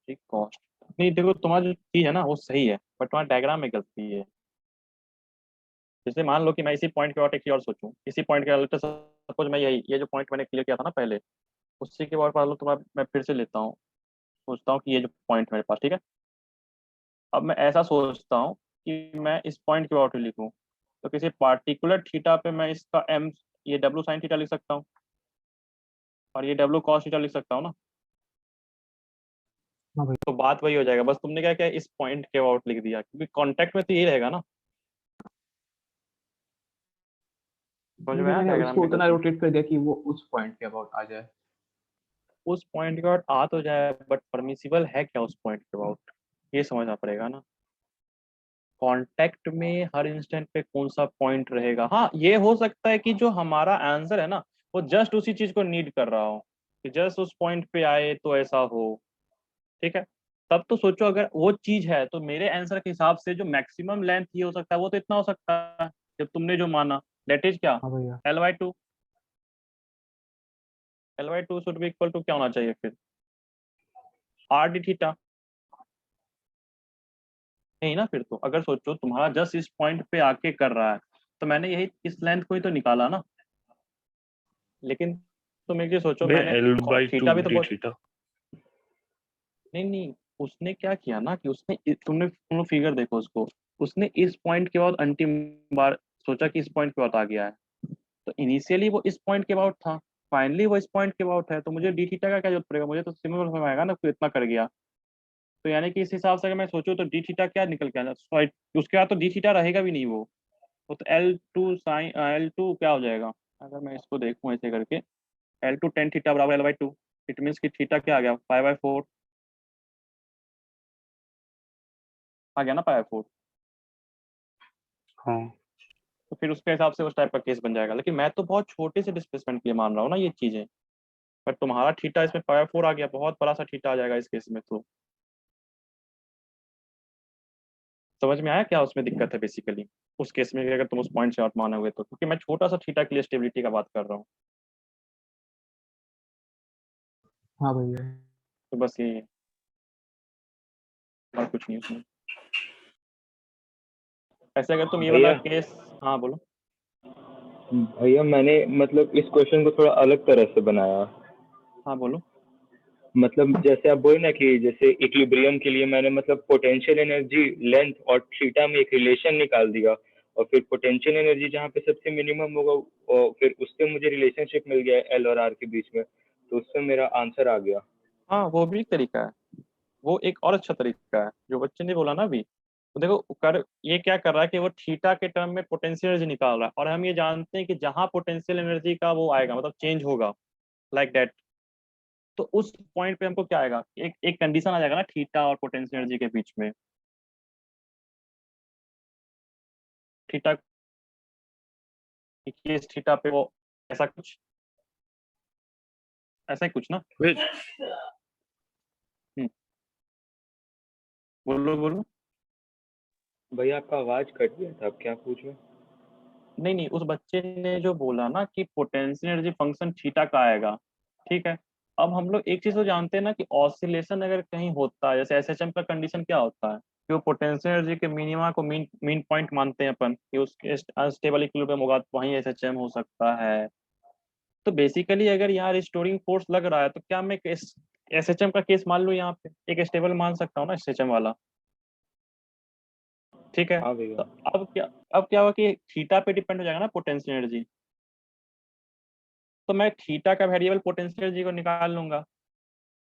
ठीक कॉस्ट नहीं, देखो तुम्हारा जो चीज है ना वो सही है, बट तुम्हारा डायग्राम में गलती है। जैसे मान लो कि मैं इसी पॉइंट के बाद एक चीज और सोचूं, इसी पॉइंट के सपोज मैं यही ये जो पॉइंट मैंने क्लियर किया था ना पहले, उसी के बाद मान लो तुम्हारा मैं फिर से लेता हूँ, सोचता हूँ कि ये जो पॉइंट मेरे पास ठीक है, अब मैं ऐसा सोचता हूँ कि मैं इस पॉइंट के बाद लिखूं, तो किसी पार्टिकुलर थीटा पे मैं इसका एम ये डब्ल्यू साइन थीटा लिख सकता हूँ और ये डब्ल्यू कॉस थीटा लिख सकता हूँ ना। हाँ भैया। तो बात वही हो जाएगा, बस तुमने क्या क्या इस पॉइंट के अबाउट लिख दिया, क्योंकि कॉन्टेक्ट में तो ये रहेगा ना। समझ नहीं में नहीं, आया मैंने डायग्राम उसको में उतना गलती। रोटेट कर दिया कि वो उस पॉइंट के अबाउट आ जाए। उस पॉइंट के अबाउट आ तो जाए, बट परमिसिबल है क्या उस पॉइंट के अबाउट, ये समझना पड़ेगा ना। कांटेक्ट में हर इंस्टेंट पे कौन सा पॉइंट रहेगा। हाँ ये हो सकता है कि जो हमारा आंसर है ना वो जस्ट उसी चीज को नीड कर रहा हो, कि जस्ट उस पॉइंट पे आए तो ऐसा हो। ठीक है, तब तो सोचो अगर वो चीज है तो मेरे आंसर के हिसाब से जो मैक्सिमम लेंथ ये हो सकता है वो तो इतना हो सकता है, जब तुमने जो माना दैट इज क्या, हाँ भैया। L/2। L/2 should be equal to क्या होना चाहिए फिर, R d थीटा। नहीं ना, फिर तो अगर सोचो तुम्हारा जस्ट इस पॉइंट पे आके कर रहा है तो मैंने यही इस लेंथ को ही तो निकाला ना। लेकिन तुम एक चीज सोचो, भाई मैंने L/2 थीटा भी तो डी बहुत, थीटा। नहीं नहीं, उसने क्या किया ना कि उसने तुम लोग फिगर देखो उसको, उसने इस पॉइंट के बाद अंतिम बार सोचा कि इस पॉइंट के बाद आ गया है, तो इनिशियली वो इस पॉइंट के अबाउट था, फाइनली वो इस पॉइंट के अबाउट है, तो मुझे डी थीटा का क्या जरूरत पड़ेगा, मुझे तो सिमिलर समय आएगा ना कोई इतना कर गया। तो यानी कि इस हिसाब से अगर मैं सोचूं तो डी थीटा क्या निकल के आना, उसके बाद तो डी थीटा रहेगा भी नहीं वो तो L2 क्या हो जाएगा। अगर मैं इसको देखूं ऐसे करके, L2 टेन थीटा बराबर L/2, इट मीन्स कि थीटा क्या आ गया, 5/4 आ गया ना, 5/4। हाँ तो फिर उसके हिसाब से उस टाइप का केस बन जाएगा, लेकिन मैं तो बहुत छोटे से डिस्प्लेसमेंट के लिए मान रहा हूँ ना ये चीजें। बट तुम्हारा थीटा इसमें 5/4 आ गया, बहुत बड़ा सा थीटा आ जाएगा इस केस में। तो समझ में आया क्या उसमें दिक्कत है बेसिकली, उस केस में अगर तुम उस पॉइंट से आउट मानोगे तो, क्योंकि मैं छोटा सा थीटा के लिए स्टेबिलिटी का बात कर रहा हूँ। हाँ भैया। तो बस ये है, और कुछ नहीं उसमें। ऐसे अगर तुम ये वाला भैया केस, हाँ बोलो। भैया मैंने मतलब इस क्वेश्चन को थोड़ा अलग तरह से बनाया। हाँ बोलो। मतलब जैसे आप बोले ना कि जैसे इक्विलिब्रियम के लिए मैंने मतलब पोटेंशियल एनर्जी लेंथ और थीटा में एक रिलेशन निकाल दिया, और फिर पोटेंशियल एनर्जी जहाँ पे सबसे मिनिमम होगा और फिर उससे मुझे रिलेशनशिप मिल गया एल और आर के बीच में, तो उससे मेरा आंसर आ गया। हाँ वो भी एक तरीका है, वो एक और अच्छा तरीका है जो बच्चे ने बोला ना अभी। तो देखो कर ये क्या कर रहा है कि वो थीटा के टर्म में पोटेंशियल एनर्जी निकाल रहा है, और हम ये जानते हैं कि जहां पोटेंशियल एनर्जी का वो आएगा मतलब चेंज होगा लाइक दैट, तो उस पॉइंट पे हमको क्या आएगा, एक एक कंडीशन आ जाएगा ना थीटा और पोटेंशियल एनर्जी के बीच में। थीटा केस थीटा पे वो ऐसा कुछ, ऐसा ही कुछ ना। भाई हम्म, बोलो बोलो। भैया आपका आवाज कट गया था, आप क्या पूछ रहे? नहीं नहीं, उस बच्चे ने जो बोला ना कि पोटेंशियल एनर्जी फंक्शन थीटा का आएगा, ठीक है। अब हम लोग एक चीज तो जानते हैं ना कि ऑसिलेशन अगर कहीं होता है, जैसे एसएचएम का कंडीशन क्या होता है कि वो पोटेंशियल एनर्जी के मिनिमा को मीन मीन पॉइंट मानते हैं अपन, कि उसके अनस्टेबल इक्विलिब्रियम होगा तो वहीं एसएचएम हो सकता है। तो बेसिकली अगर यहाँ रिस्टोरिंग फोर्स लग रहा है तो क्या मैं एसएचएम का केस मान लूँ, यहाँ पे एक स्टेबल मान सकता हूँ ना एसएचएम वाला, ठीक है। हाँ भैया। तो अब क्या हुआ कि थीटा पे डिपेंड हो जाएगा ना पोटेंशियल एनर्जी, तो मैं थीटा का वेरिएबल पोटेंशियल एनर्जी को निकाल लूंगा,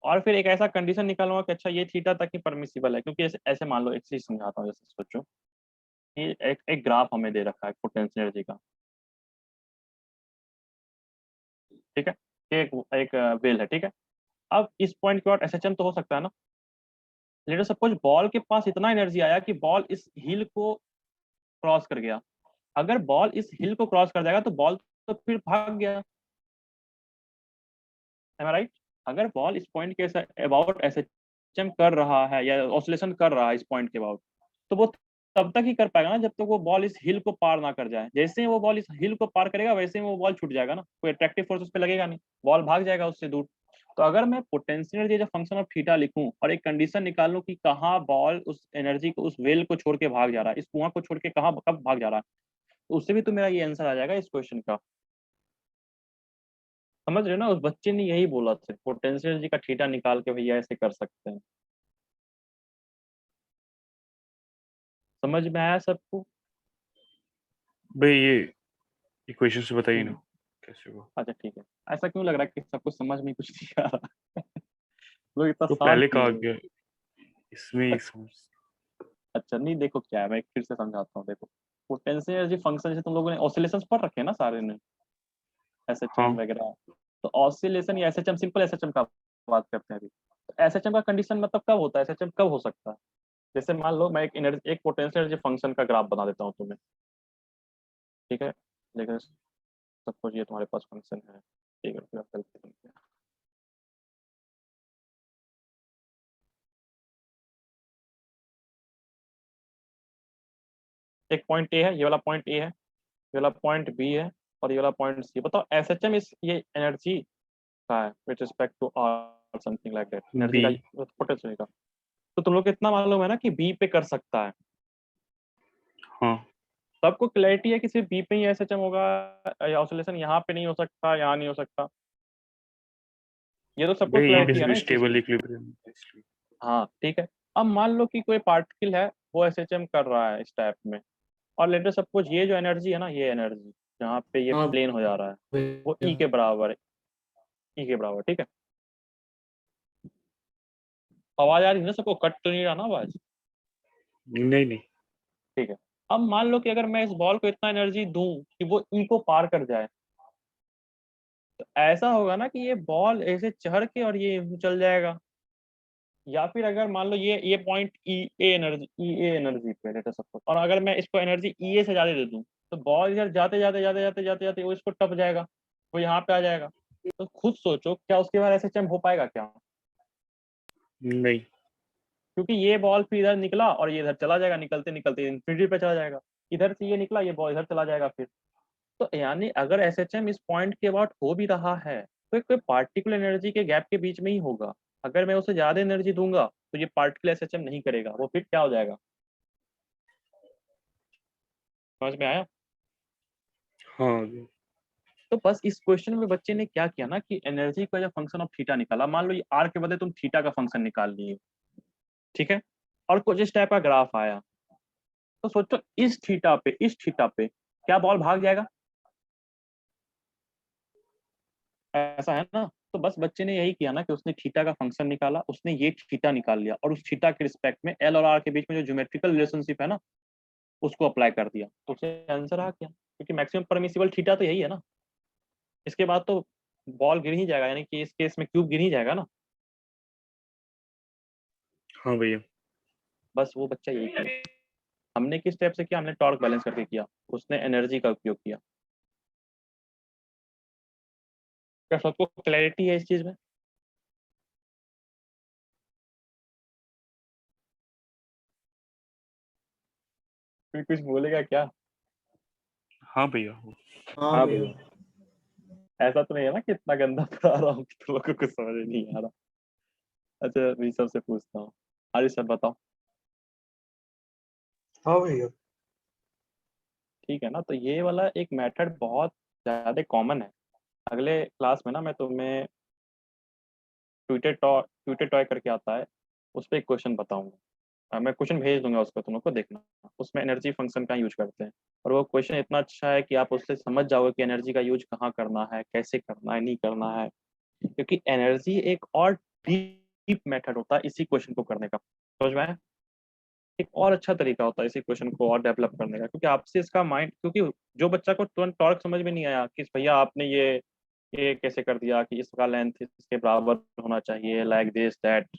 और फिर एक ऐसा कंडीशन निकालूंगा कि अच्छा ये थीटा तक ही परमिसिबल है, क्योंकि ऐसे ऐसे मान लो एक चीज समझाता हूँ, जैसे सोचो कि एक ग्राफ हमें दे रखा है पोटेंशियल एनर्जी का, ठीक है। एक एक वेल है, ठीक है। अब इस पॉइंट के बाद एसएचएम तो हो सकता है ना। लेट अस सपोज बॉल के पास इतना एनर्जी आया कि बॉल इस हिल को क्रॉस कर गया। अगर बॉल इस हिल को क्रॉस कर जाएगा तो बॉल तो फिर भाग गया, am I right? अगर बॉल इस पॉइंट के अबाउट एसएचएम कर रहा है या ऑसिलेशन कर रहा है इस पॉइंट के अबाउट, तो वो तब तक ही कर पाएगा ना जब तक वो बॉल इस हिल को पार ना कर जाए। जैसे ही वो बॉल इस हिल को पार करेगा वैसे ही वो बॉल छूट जाएगा ना, कोई अट्रैक्टिव फोर्स उस पर लगेगा नहीं, बॉल भाग जाएगा उससे दूर। तो अगर मैं पोटेंशियल एनर्जी जो फंक्शन ऑफ थीटा लिखूं और एक कंडीशन निकाल लूं कि कहाँ बॉल उस एनर्जी को, उस वेल को छोड़ के भाग जा रहा है, इस कुआं को छोड़ के कहाँ कब भाग जा रहा है, तो उससे भी तो मेरा ये आंसर आ जाएगा इस क्वेश्चन का। समझ रहे हो ना, उस बच्चे ने यही बोला था, पोटेंशियल एनर्जी का थीटा निकाल के भैया ऐसे कर सकते हैं। समझ में आया सबको? भाई ये इक्वेशन से बताइए ना कैसे हुआ। अच्छा ठीक है, ऐसा क्यों लग रहा है कि सबको समझ में कुछ नहीं आ रहा? लोग इतना तो शांत पहले क्यों कहा हो? गया इसमें एक समझ। अच्छा नहीं, देखो क्या है, मैं फिर से समझाता हूँ। देखो पोटेंशियल एनर्जी फंक्शन जैसे तुम लोगों ने ऑसिलेशंस पढ़ रखे हैं ना सारे ने, एसएचएम हाँ वगैरह। तो ऑसिलेशन या एसएचएम, सिंपल एसएचएम का बात करते हैं अभी। तो एसएचएम का कंडीशन मतलब कब होता है, एसएचएम कब हो सकता है? जैसे मान लो मैं एक एनर्जी, एक पोटेंशियल एनर्जी फंक्शन का ग्राफ बना देता हूँ तुम्हें, ठीक है। लेकिन सपोज ये तुम्हारे पास फंक्शन है, ठीक है, फिर आप गलती बन गया। एक पॉइंट ए है, ये वाला पॉइंट ए है, ये वाला पॉइंट बी है, और ये वाला पॉइंट सी। बताओ एसएचएम इस ये एनर्जी का है with respect to R something like that, energy B. का पोटेंशियल का। तो तुम लोग को इतना मालूम है ना कि बी पे कर सकता है। हाँ सबको क्लैरिटी है कि सिर्फ बी पे ही एसएचएम होगा, या ऑसिलेशन यहाँ पे नहीं हो सकता, यहाँ नहीं हो सकता? ये तो सबको भाई यहीं पे क्लैरिटी है ना इस चीज स्टेबल की। इक्विलिब्रियम। हाँ ठीक है। अब मान लो कि कोई पार्टिकल है वो एसएचएम कर रहा है इस टाइप में, और लेटर सपोज ये जो एनर्जी है ना, ये एनर्जी जहाँ पे ये हाँ प्लेन हो जा रहा है वो ई भैया। के बराबर है, ई के बराबर, ठीक है। आवाज आ रही है ना सबको, कट तो नहीं रहा ना आवाज? नहीं नहीं। ठीक है। अब मान लो कि अगर मैं इस बॉल को इतना एनर्जी दूं कि वो ई को पार कर जाए, तो ऐसा होगा ना कि ये बॉल ऐसे चढ़ के और ये चल जाएगा। या फिर अगर मान लो ये पॉइंट ई ए एनर्जी पे लेटर सपोज, और अगर मैं इसको एनर्जी ई ए से ज्यादा दे दूं, तो बॉल इधर जाते जाते जाते जाते जाते जाते वो इसको टप जाएगा, वो यहाँ पे आ जाएगा। तो खुद सोचो क्या उसके बाद एसएचएम हो पाएगा क्या? नहीं क्योंकि ये बॉल फिर इधर निकला और ये इधर चला जाएगा, निकलते निकलते इन्फिनिटी पे चला जाएगा। इधर से ये निकला, ये बॉल इधर चला जाएगा फिर। तो यानी अगर एसएचएम इस पॉइंट के अबाउट हो भी रहा है तो कोई पार्टिकुलर एनर्जी के गैप के बीच में ही होगा। अगर मैं उसे ज्यादा एनर्जी दूंगा तो ये पार्टिकुलर एसएचएम नहीं करेगा, वो फिर क्या हो जाएगा? समझ में आया? हाँ तो बस इस क्वेश्चन में बच्चे ने क्या किया ना कि एनर्जी का जो फंक्शन ऑफ थीटा निकाला, मान लो ये आर के बदले तुम थीटा का फंक्शन निकाल लिए, ठीक है, और कुछ इस टाइप का ग्राफ आया। तो सोचो इस थीटा पे क्या बॉल भाग जाएगा? ऐसा है ना। तो बस बच्चे ने यही किया ना कि उसने थीटा का फंक्शन निकाला, उसने ये थीटा निकाल लिया, और उस थीटा के रिस्पेक्ट में एल और आर के बीच में जो ज्योमेट्रिकल रिलेशनशिप है ना उसको अप्लाई कर दिया, तो उसे आंसर आ गया। क्योंकि मैक्सिमम परमिसिबल थीटा तो यही है ना। इसके बाद तो बॉल गिर ही जाएगा, यानी कि इस केस में क्यूब गिर ही जाएगा ना। हाँ भैया। बस वो बच्चा यही किया। हमने किस टाइप से किया, हमने टॉर्क बैलेंस करके किया, उसने एनर्जी का उपयोग किया। क्या सबको क्लैरिटी है इस चीज में? कोई कुछ बोलेगा क्या? हाँ भैया। हाँ हाँ भैया। भैया। ऐसा तो नहीं है ना कि इतना गंदा पढ़ा रहा हूँ कि तुम लोगों को कुछ समझ में नहीं आ रहा? अच्छा ऋषभ से पूछता हूँ। हाँ ऋषभ बताओ। हाँ भैया। ठीक है ना, तो ये वाला एक मेथड बहुत ज्यादा कॉमन है। अगले क्लास में ना मैं तुम्हें ट्विटर टॉय करके आता है, उस पर एक क्वेश्चन बताऊंगा। मैं क्वेश्चन भेज दूंगा उसको, तुम लोग को देखना। उसमें एनर्जी फंक्शन का यूज करते हैं, और वो क्वेश्चन इतना अच्छा है कि आप उससे समझ जाओगे कि एनर्जी का यूज कहाँ करना है, कैसे करना है, नहीं करना है। क्योंकि एनर्जी एक और डीप मेथड होता है इसी क्वेश्चन को करने का। समझ में आया? एक और अच्छा तरीका होता है इसी क्वेश्चन को और डेवलप करने का, क्योंकि आपसे इसका माइंड, क्योंकि जो बच्चा को तुरंत टॉर्क समझ में नहीं आया कि भैया आपने ये ये कैसे कर दिया कि इसका लेंथ इसके बराबर होना चाहिए, लाइक दिस दैट।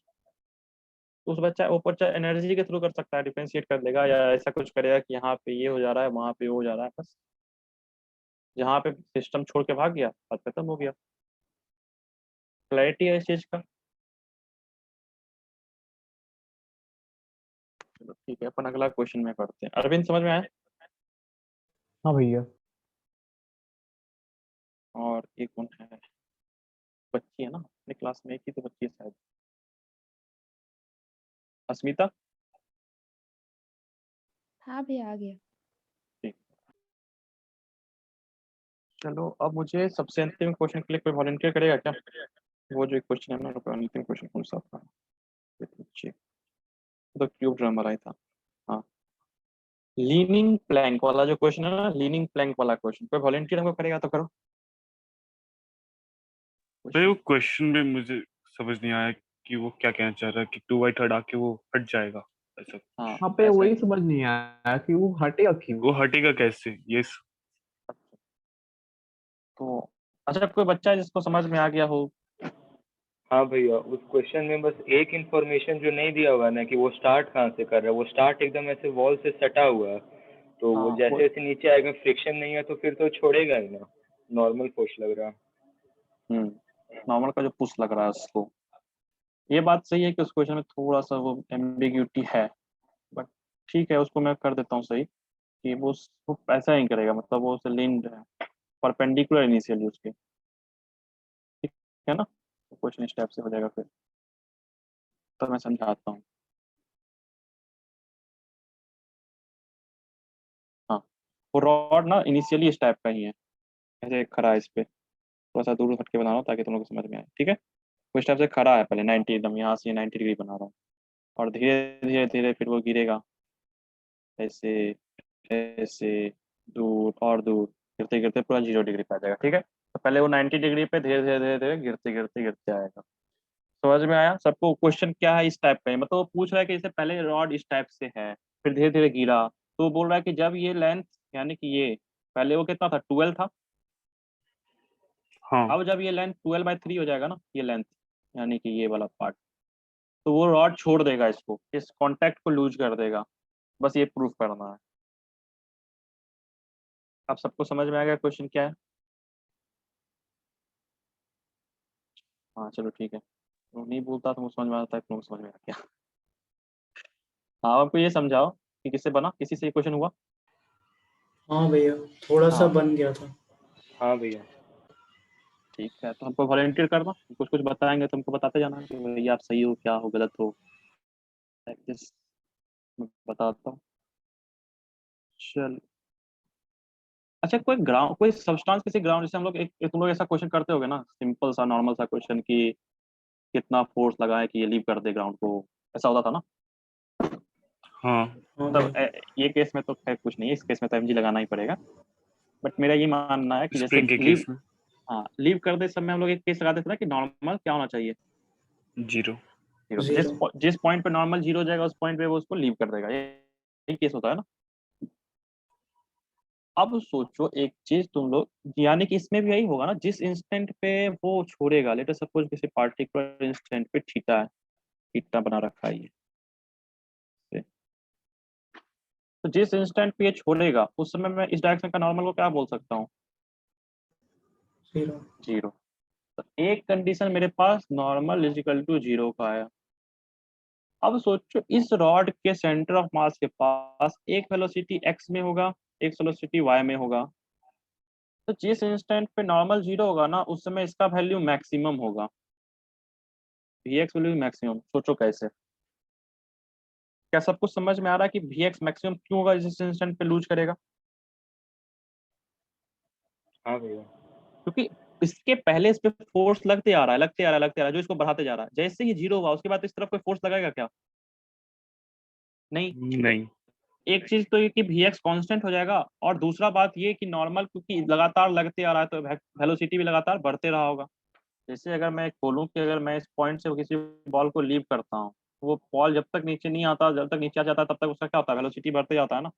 उस बच्चा वो बच्चा एनर्जी के थ्रू कर सकता है, डिफरेंशिएट कर देगा, या ऐसा कुछ करेगा कि यहाँ पे ये हो जा रहा है, वहाँ पे वो हो जा रहा है, बस जहाँ पे सिस्टम छोड़ के भाग गया बात खत्म हो गया। क्लैरिटी है इस चीज का? चलो ठीक है, अपन अगला क्वेश्चन में करते हैं। अरविंद समझ में आया? हाँ भैया। और एक कौन है, बच्ची है ना अपने क्लास में, एक ही तो बच्ची है शायद, अस्मिता। हाँ भैया आ गया। ठीक, चलो अब मुझे सबसे अंतिम क्वेश्चन के लिए कोई वॉलंटियर करेगा क्या? वो जो एक क्वेश्चन है ना, अंतिम क्वेश्चन कौन सा था? तो क्यूब ड्रामा रहा था। हाँ, लीनिंग प्लैंक वाला जो क्वेश्चन है ना, लीनिंग प्लैंक वाला क्वेश्चन, कोई वॉलंटियर हमको करेगा तो करो। भाई वो क्वेश्चन में मुझे समझ नहीं आया कि वो क्या कहना चाह रहा है कि 2/3 आके वो हट जाएगा ऐसा। हाँ यहाँ पे ऐसा वही ही। समझ नहीं आया कि वो हटेगा क्यों। वो हटेगा कैसे? ये तो अच्छा, कोई बच्चा है जिसको समझ में आ गया हो? हाँ भैया, उस क्वेश्चन में बस एक इन्फॉर्मेशन जो नहीं दिया हुआ है ना कि वो स्टार्ट कहाँ से कर रहा है, वो स्टार्ट एकदम ऐसे वॉल से सटा हुआ है, तो वो हाँ जैसे जैसे नीचे आएगा फ्रिक्शन नहीं है तो फिर तो छोड़ेगा ही ना, नॉर्मल फोर्स लग रहा है। नॉर्मल का जो पुश लग रहा है उसको, ये बात सही है कि उस क्वेश्चन में थोड़ा सा वो एम्बिग्यूटी है, बट ठीक है, उसको मैं कर देता हूँ सही कि वो ऐसा ही करेगा, मतलब वो उसे लीन परपेंडिकुलर इनिशियली उसके, ठीक है ना? तो क्वेश्चन इस टाइप से हो जाएगा फिर, तो मैं समझाता हूँ। हाँ, वो रॉड ना इनिशियली इस टाइप का ही है, ऐसे खड़ा है इस पे, थोड़ा सा दूर हट के बना रहा हूँ ताकि तुम लोग को समझ में आए, ठीक है? वो इस टाइप से खड़ा है, पहले 90 एकदम यहाँ से 90 डिग्री बना रहा हूँ, और धीरे धीरे धीरे फिर वो गिरेगा, ऐसे ऐसे, दूर और दूर, गिरते गिरते पूरा 0 डिग्री पे आ जाएगा, ठीक है? तो पहले वो 90 डिग्री पे धीरे धीरे धीरे धीरे गिरते गिरते गिरते आएगा। समझ में आया सबको? क्वेश्चन क्या है, इस टाइप का है, मतलब वो पूछ रहा है कि इससे पहले रॉड इस टाइप से है, फिर धीरे धीरे गिरा, तो वो बोल रहा है कि जब ये लेंथ, यानी कि ये पहले वो कितना था, 12 था, हाँ। अब जब ये लेंथ 12/3 हो जाएगा ना, ये लेंथ यानी कि ये वाला पार्ट, तो वो रॉड छोड़ देगा इसको, इस कॉन्टैक्ट को लूज कर देगा, बस ये प्रूफ करना है। अब सबको समझ में आ गया क्वेश्चन क्या है? हाँ चलो ठीक है, तो नहीं बोलता तो मुझे समझ में आता है, तुमको समझ में आ गया। हाँ, आपको ये समझाओ कि किससे बना, किसी से ये क्वेश्चन हुआ? हाँ भैया, थोड़ा सा हाँ बन गया था। हाँ भैया। ठीक है, तो हमको वॉलंटियर करना, कुछ कुछ बताएंगे तो हमको बताते जाना कि भैया आप सही हो, क्या हो, गलत हो, प्रैक्टिस मैं बताता हूँ। चल, अच्छा, कोई ग्राउंड, कोई सब्सटेंस किसी ग्राउंड, जैसे हम लोग तुम लोग ऐसा क्वेश्चन करते होगे ना, सिंपल सा नॉर्मल सा क्वेश्चन कि कितना फोर्स लगाए कि ये लीव कर दे ग्राउंड को, ऐसा होता था ना? हाँ। हाँ तब भैया। ये केस में तो खैर कुछ नहीं है, इस केस में तो एमजी लगाना ही पड़ेगा, बट मेरा ये मानना है कि जैसे स्प्रिंग के लीव, केस में हाँ लीव कर दे समय हम लोग एक केस लगाते थे ना कि नॉर्मल क्या होना चाहिए, 0। जीरो, तो जिस 0। जिस पॉइंट पे नॉर्मल 0 हो जाएगा उस पॉइंट पे वो उसको लीव कर देगा, ये केस होता है ना? अब सोचो एक चीज तुम लोग, यानी कि इसमें भी यही होगा ना, जिस इंस्टेंट पे वो छोड़ेगा, लेट अस सपोज किसी पार्टिकुलर इंस्टेंट पे थीटा है, थीटा बना रखा है ये, तो जिस इंस्टेंट पे ये छोड़ेगा उस समय मैं इस डायरेक्शन का नॉर्मल को क्या बोल सकता हूँ? 0। 0। तो एक कंडीशन मेरे पास नॉर्मल इज इक्वल टू 0 का है। अब सोचो इस रॉड के सेंटर ऑफ मास के पास एक वेलोसिटी x में होगा, एक वेलोसिटी y में होगा, तो जिस इंस्टेंट पे नॉर्मल 0 होगा ना उस समय इसका वैल्यू मैक्सिमम होगा, vx वैल्यू मैक्सिमम। सोचो कैसे, क्या सब कुछ समझ में आ रहा है कि vx मैक्सिमम क्यों होगा जिस इंस्टेंट पे लूज करेगा? हाँ भैया। क्योंकि इसके पहले इस पे फोर्स लगते आ रहा है, लगते आ रहा है, लगते आ रहा है, जो इसको बढ़ाते जा रहा है, जैसे ये 0 हुआ उसके बाद इस तरफ कोई फोर्स लगाएगा क्या? नहीं। नहीं। एक चीज तो ये कि vx कांस्टेंट हो जाएगा, और दूसरा बात ये कि नॉर्मल क्योंकि लगातार लगते आ रहा है तो वेलोसिटी भी लगातार बढ़ते रहा होगा। जैसे अगर मैं बोलूं कि अगर मैं इस पॉइंट से किसी बॉल को लीव करता हूँ, वो बॉल जब तक नीचे नहीं आता, जब तक नीचे आ जाता है तब तक उसका क्या होता है, वेलोसिटी बढ़ते जाता है ना?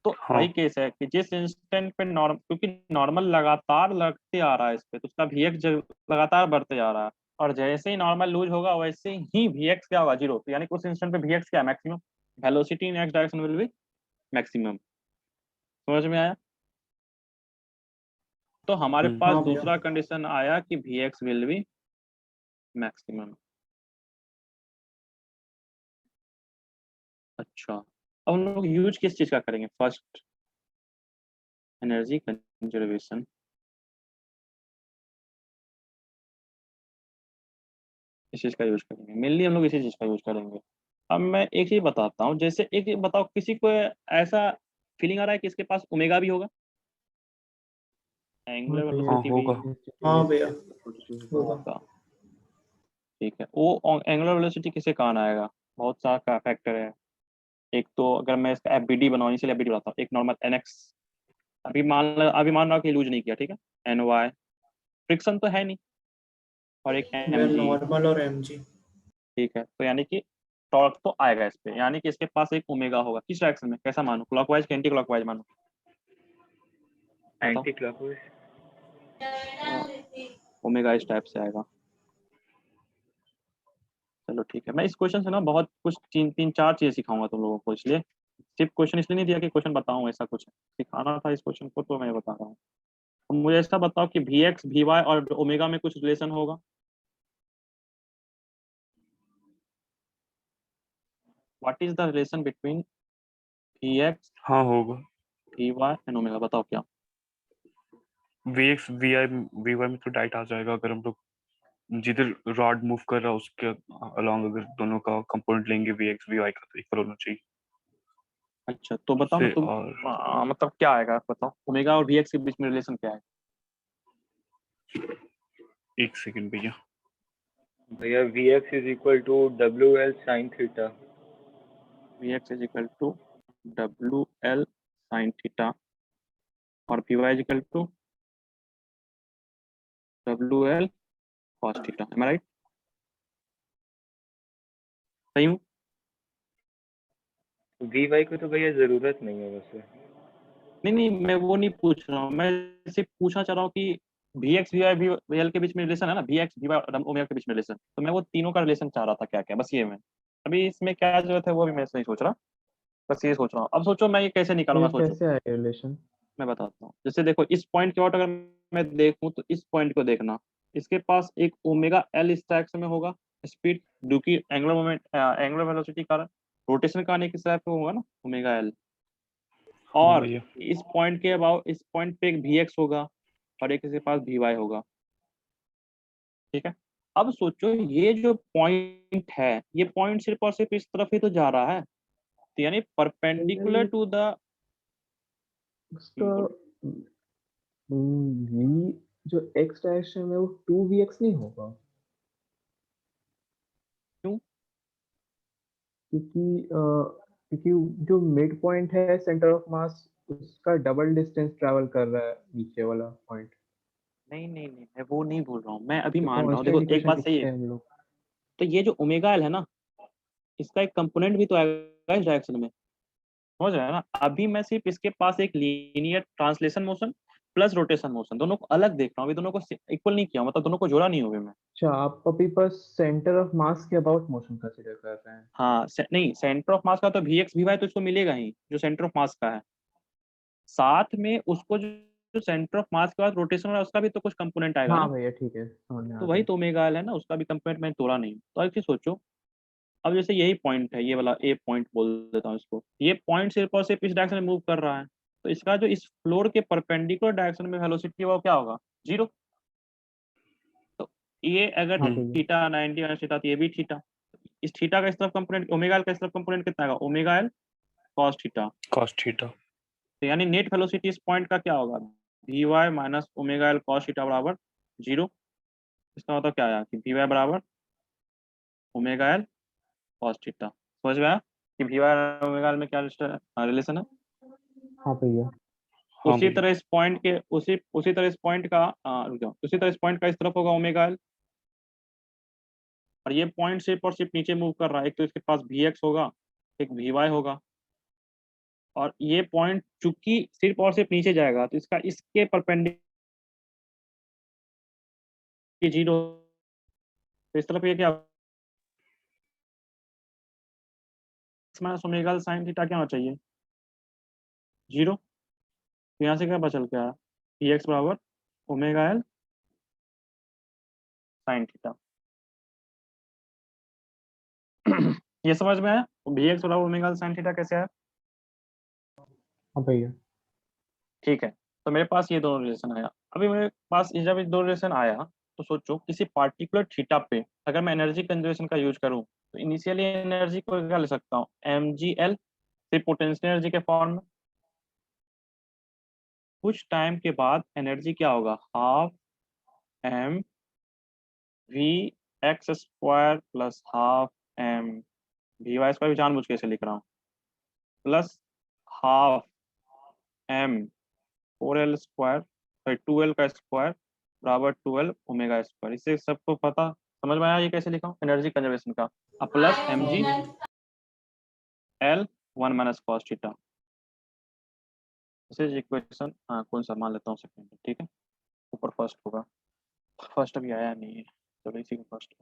तो हाँ वही केस है कि जिस इंस्टेंट पे नॉर्म, क्योंकि नॉर्मल लगातार लगते आ रहा है इस पे, तो उसका Vx लगातार बढ़ते जा रहा है, और जैसे ही नॉर्मल लूज होगा वैसे ही Vx क्या होगा, जीरो। तो यानी कि उस इंस्टेंट पे Vx क्या है, maximum. Velocity in x direction will be maximum. समझ में आया? तो हमारे पास हाँ भैया। दूसरा कंडीशन आया कि Vx विल बी मैक्सिमम। अच्छा, अब हम लोग यूज किस चीज का करेंगे? First, energy conservation. इस चीज का यूज करेंगे मेनली, हम लोग इसी चीज का यूज करेंगे। अब मैं एक चीज बताता हूँ, जैसे एक चीज बताओ, किसी को ऐसा फीलिंग आ रहा है कि इसके पास ओमेगा भी होगा, हाँ एंगुलर भैया, हाँ वेलोसिटी भी होगा। हाँ भैया होगा। होगा। ठीक है, वो एंगुलर वेलोसिटी किसे कहाँ आएगा? बहुत सारा फैक्टर है। एक तो अगर मैं इसका एफबीडी बनाऊँ, इसलिए एफबीडी बताता हूँ। एक नॉर्मल एनएक्स, अभी मान लो कि यूज नहीं किया, ठीक है, एन वाई, फ्रिक्शन तो है नहीं, और एक भैया एम जी। नॉर्मल और mg। ठीक है, तो यानी कि टॉर्क तो आएगा इस पे, यानी कि इसके पास एक ओमेगा होगा। किस डायरेक्शन में? कैसा मानो, क्लॉकवाइज कि एंटी क्लॉकवाइज मानो? बताओ। Anti clockwise. ओमेगा इस टाइप से आएगा। चलो ठीक है, मैं इस क्वेश्चन से ना बहुत कुछ तीन चार चीजें सिखाऊंगा तुम लोगों को, इसलिए सिर्फ क्वेश्चन इसलिए नहीं दिया कि क्वेश्चन बताऊं, ऐसा कुछ सिखाना था इस क्वेश्चन को, तो मैं बता रहा हूँ। तो मुझे ऐसा बताओ कि Vx Vy और ओमेगा में कुछ रिलेशन होगा? What is the relation between Vx हाँ होगा। Vy and omega? बताओ क्या। Vx Vi Vy में तो डाइट आ जाएगा, अगर हम लोग जिधर रॉड मूव कर रहा है उसके अलोंग अगर दोनों का कंपोनेंट लेंगे Vx Vi का, तो इक्वल होना चाहिए अच्छा, तो बताओ ना उससे। तुम, और मतलब क्या आएगा, बताओ ओमेगा और Vx के बीच में रिलेशन क्या है? एक सेकंड भैया। भैया Vx is equal to WL sin theta. Vx is equal to WL sin theta, और Vy is equal to WL cos theta. Am I right? सही हूँ? Vy को तो भैया जरूरत नहीं है वैसे। नहीं नहीं, मैं वो नहीं पूछ रहा हूँ, मैं सिर्फ पूछना चाह रहा हूँ कि Vx Vy VL के बीच में रिलेशन है ना, Vx Vy और ओमेगा के बीच में रिलेशन, तो मैं वो तीनों का रिलेशन चाह रहा था क्या क्या, बस ये मैं। अभी इसमें क्या जरूरत है वो भी मैं नहीं सोच रहा, बस ये सोच रहा हूँ। अब सोचो मैं ये कैसे तो ये निकालूंगा, सोचो। कैसे आएगा रिलेशन? मैं बताता हूँ, जैसे देखो इस पॉइंट के आउट अगर मैं देखूँ, तो इस पॉइंट को देखना, इसके पास एक ओमेगा एल इस डायरेक्शन में होगा, स्पीड, क्योंकि एंगुलर मोमेंट, एंगुलर वेलोसिटी कारण रोटेशन का आने की तरफ पे होगा ना ओमेगा एल। हाँ और भैया। इस पॉइंट के अबाउट, इस पॉइंट पे एक Vx होगा, और एक इसके पास Vy होगा। ठीक है, अब सोचो ये जो पॉइंट है, ये पॉइंट सिर्फ और सिर्फ इस तरफ ही तो जा रहा है, तो यानी भैया परपेंडिकुलर ये टू द, उसका v जो x डायरेक्शन में वो 2vx नहीं होगा? क्यों? क्योंकि जो मिड पॉइंट है सेंटर ऑफ मास, उसका डबल डिस्टेंस ट्रैवल कर रहा है नीचे वाला पॉइंट। नहीं नहीं नहीं, मैं वो नहीं बोल रहा हूँ, मैं अभी तो मान रहा हूँ, कांस्टेंट देखो एक इक्वेशन बात सही लिखते है। हैं हम लोग। तो ये जो ओमेगा एल है ना, इसका एक कंपोनेंट भी तो आएगा इस डायरेक्शन में, समझ रहे हैं ना? अभी मैं सिर्फ इसके पास एक linear translation motion plus rotation motion, दोनों को अलग देख रहा हूँ, अभी दोनों को इक्वल नहीं किया, मतलब दोनों को जोड़ा नहीं हुए मैं। अच्छा, आप अभी बस सेंटर ऑफ मास के अबाउट मोशन कंसीडर कर रहे हैं? हाँ नहीं, सेंटर ऑफ मास का तो Vx Vy तो इसको मिलेगा ही, जो सेंटर ऑफ मास का है, साथ में उसको जो सेंटर ऑफ मास के बाद रोटेशन है उसका भी तो कुछ कंपोनेंट आएगा हाँ ना। भैया ठीक है, समझ में आ तो रहा वही है। तो ओमेगा एल है ना, उसका भी कंपोनेंट मैंने तोड़ा नहीं, तो एक चीज सोचो। अब जैसे यही पॉइंट है, ये वाला ए पॉइंट बोल देता हूँ इसको, ये पॉइंट सिर्फ और सिर्फ इस डायरेक्शन में मूव कर रहा है, तो इसका जो इस फ्लोर के परपेंडिकुलर डायरेक्शन में वेलोसिटी है वो क्या होगा, जीरो। तो ये अगर हाँ हम्म। भैया। थीटा 90 माइनस थीटा, तो ये भी थीटा। इस थीटा का इस तरफ कंपोनेंट, ओमेगा एल का इस तरफ कंपोनेंट कितना आएगा, omega L cos theta. Cos theta. तो यानी नेट वेलोसिटी इस पॉइंट का क्या होगा, V Y minus omega L cos theta बराबर जीरो। इसका मतलब क्या आया कि वी वाई बराबर ओमेगा एल कॉस थीटा। समझ में आया कि वी वाई और ओमेगा एल में क्या रिलेशन है? हाँ भैया। हाँ उसी भैया। तरह इस पॉइंट के, उसी तरह इस पॉइंट का, रुक जाओ, उसी तरह इस पॉइंट का इस तरफ होगा ओमेगा एल, और ये पॉइंट सिर्फ और सिर्फ नीचे मूव कर रहा है, एक तो इसके पास वी एक्स होगा, एक वी वाई होगा। और ये पॉइंट चूंकि सिर्फ और सिर्फ नीचे जाएगा तो इसका इसके परपेंडिकुलर 0, तो इस तरफ ये क्या माइनस ओमेगा साइन थीटा क्या होना चाहिए 0। तो यहाँ से क्या बचल क्या पी एक्स बराबर ओमेगा एल साइन थीटा। ये समझ में आया बी एक्स बराबर ओमेगा एल साइन थीटा कैसे आया। हाँ भैया। ठीक है, तो मेरे पास ये दोनों रिलेशन आया। अभी मेरे पास ये जब ये दो रिलेशन आया तो सोचो किसी पार्टिकुलर थीटा पे अगर मैं एनर्जी कंजर्वेशन का यूज करूं तो इनिशियली एनर्जी को क्या ले सकता हूँ एम जी एल, सिर्फ पोटेंशियल एनर्जी के फॉर्म में। कुछ टाइम के बाद एनर्जी क्या होगा half M V X square plus half M V Y square, जानबूझ के ऐसे लिख रहा हूँ, plus half M 4l square 2l का स्क्वायर बराबर 12 ओमेगा स्क्वायर। इससे सबको पता समझ में आया ये कैसे लिखा हूँ एनर्जी कंजर्वेशन का। अब plus M G L 1 minus cos theta. Equation हाँ कौन सा मान लेता हूँ सेकेंड, ठीक है ऊपर फर्स्ट होगा, फर्स्ट अभी आया नहीं है, चलो इसी को फर्स्ट।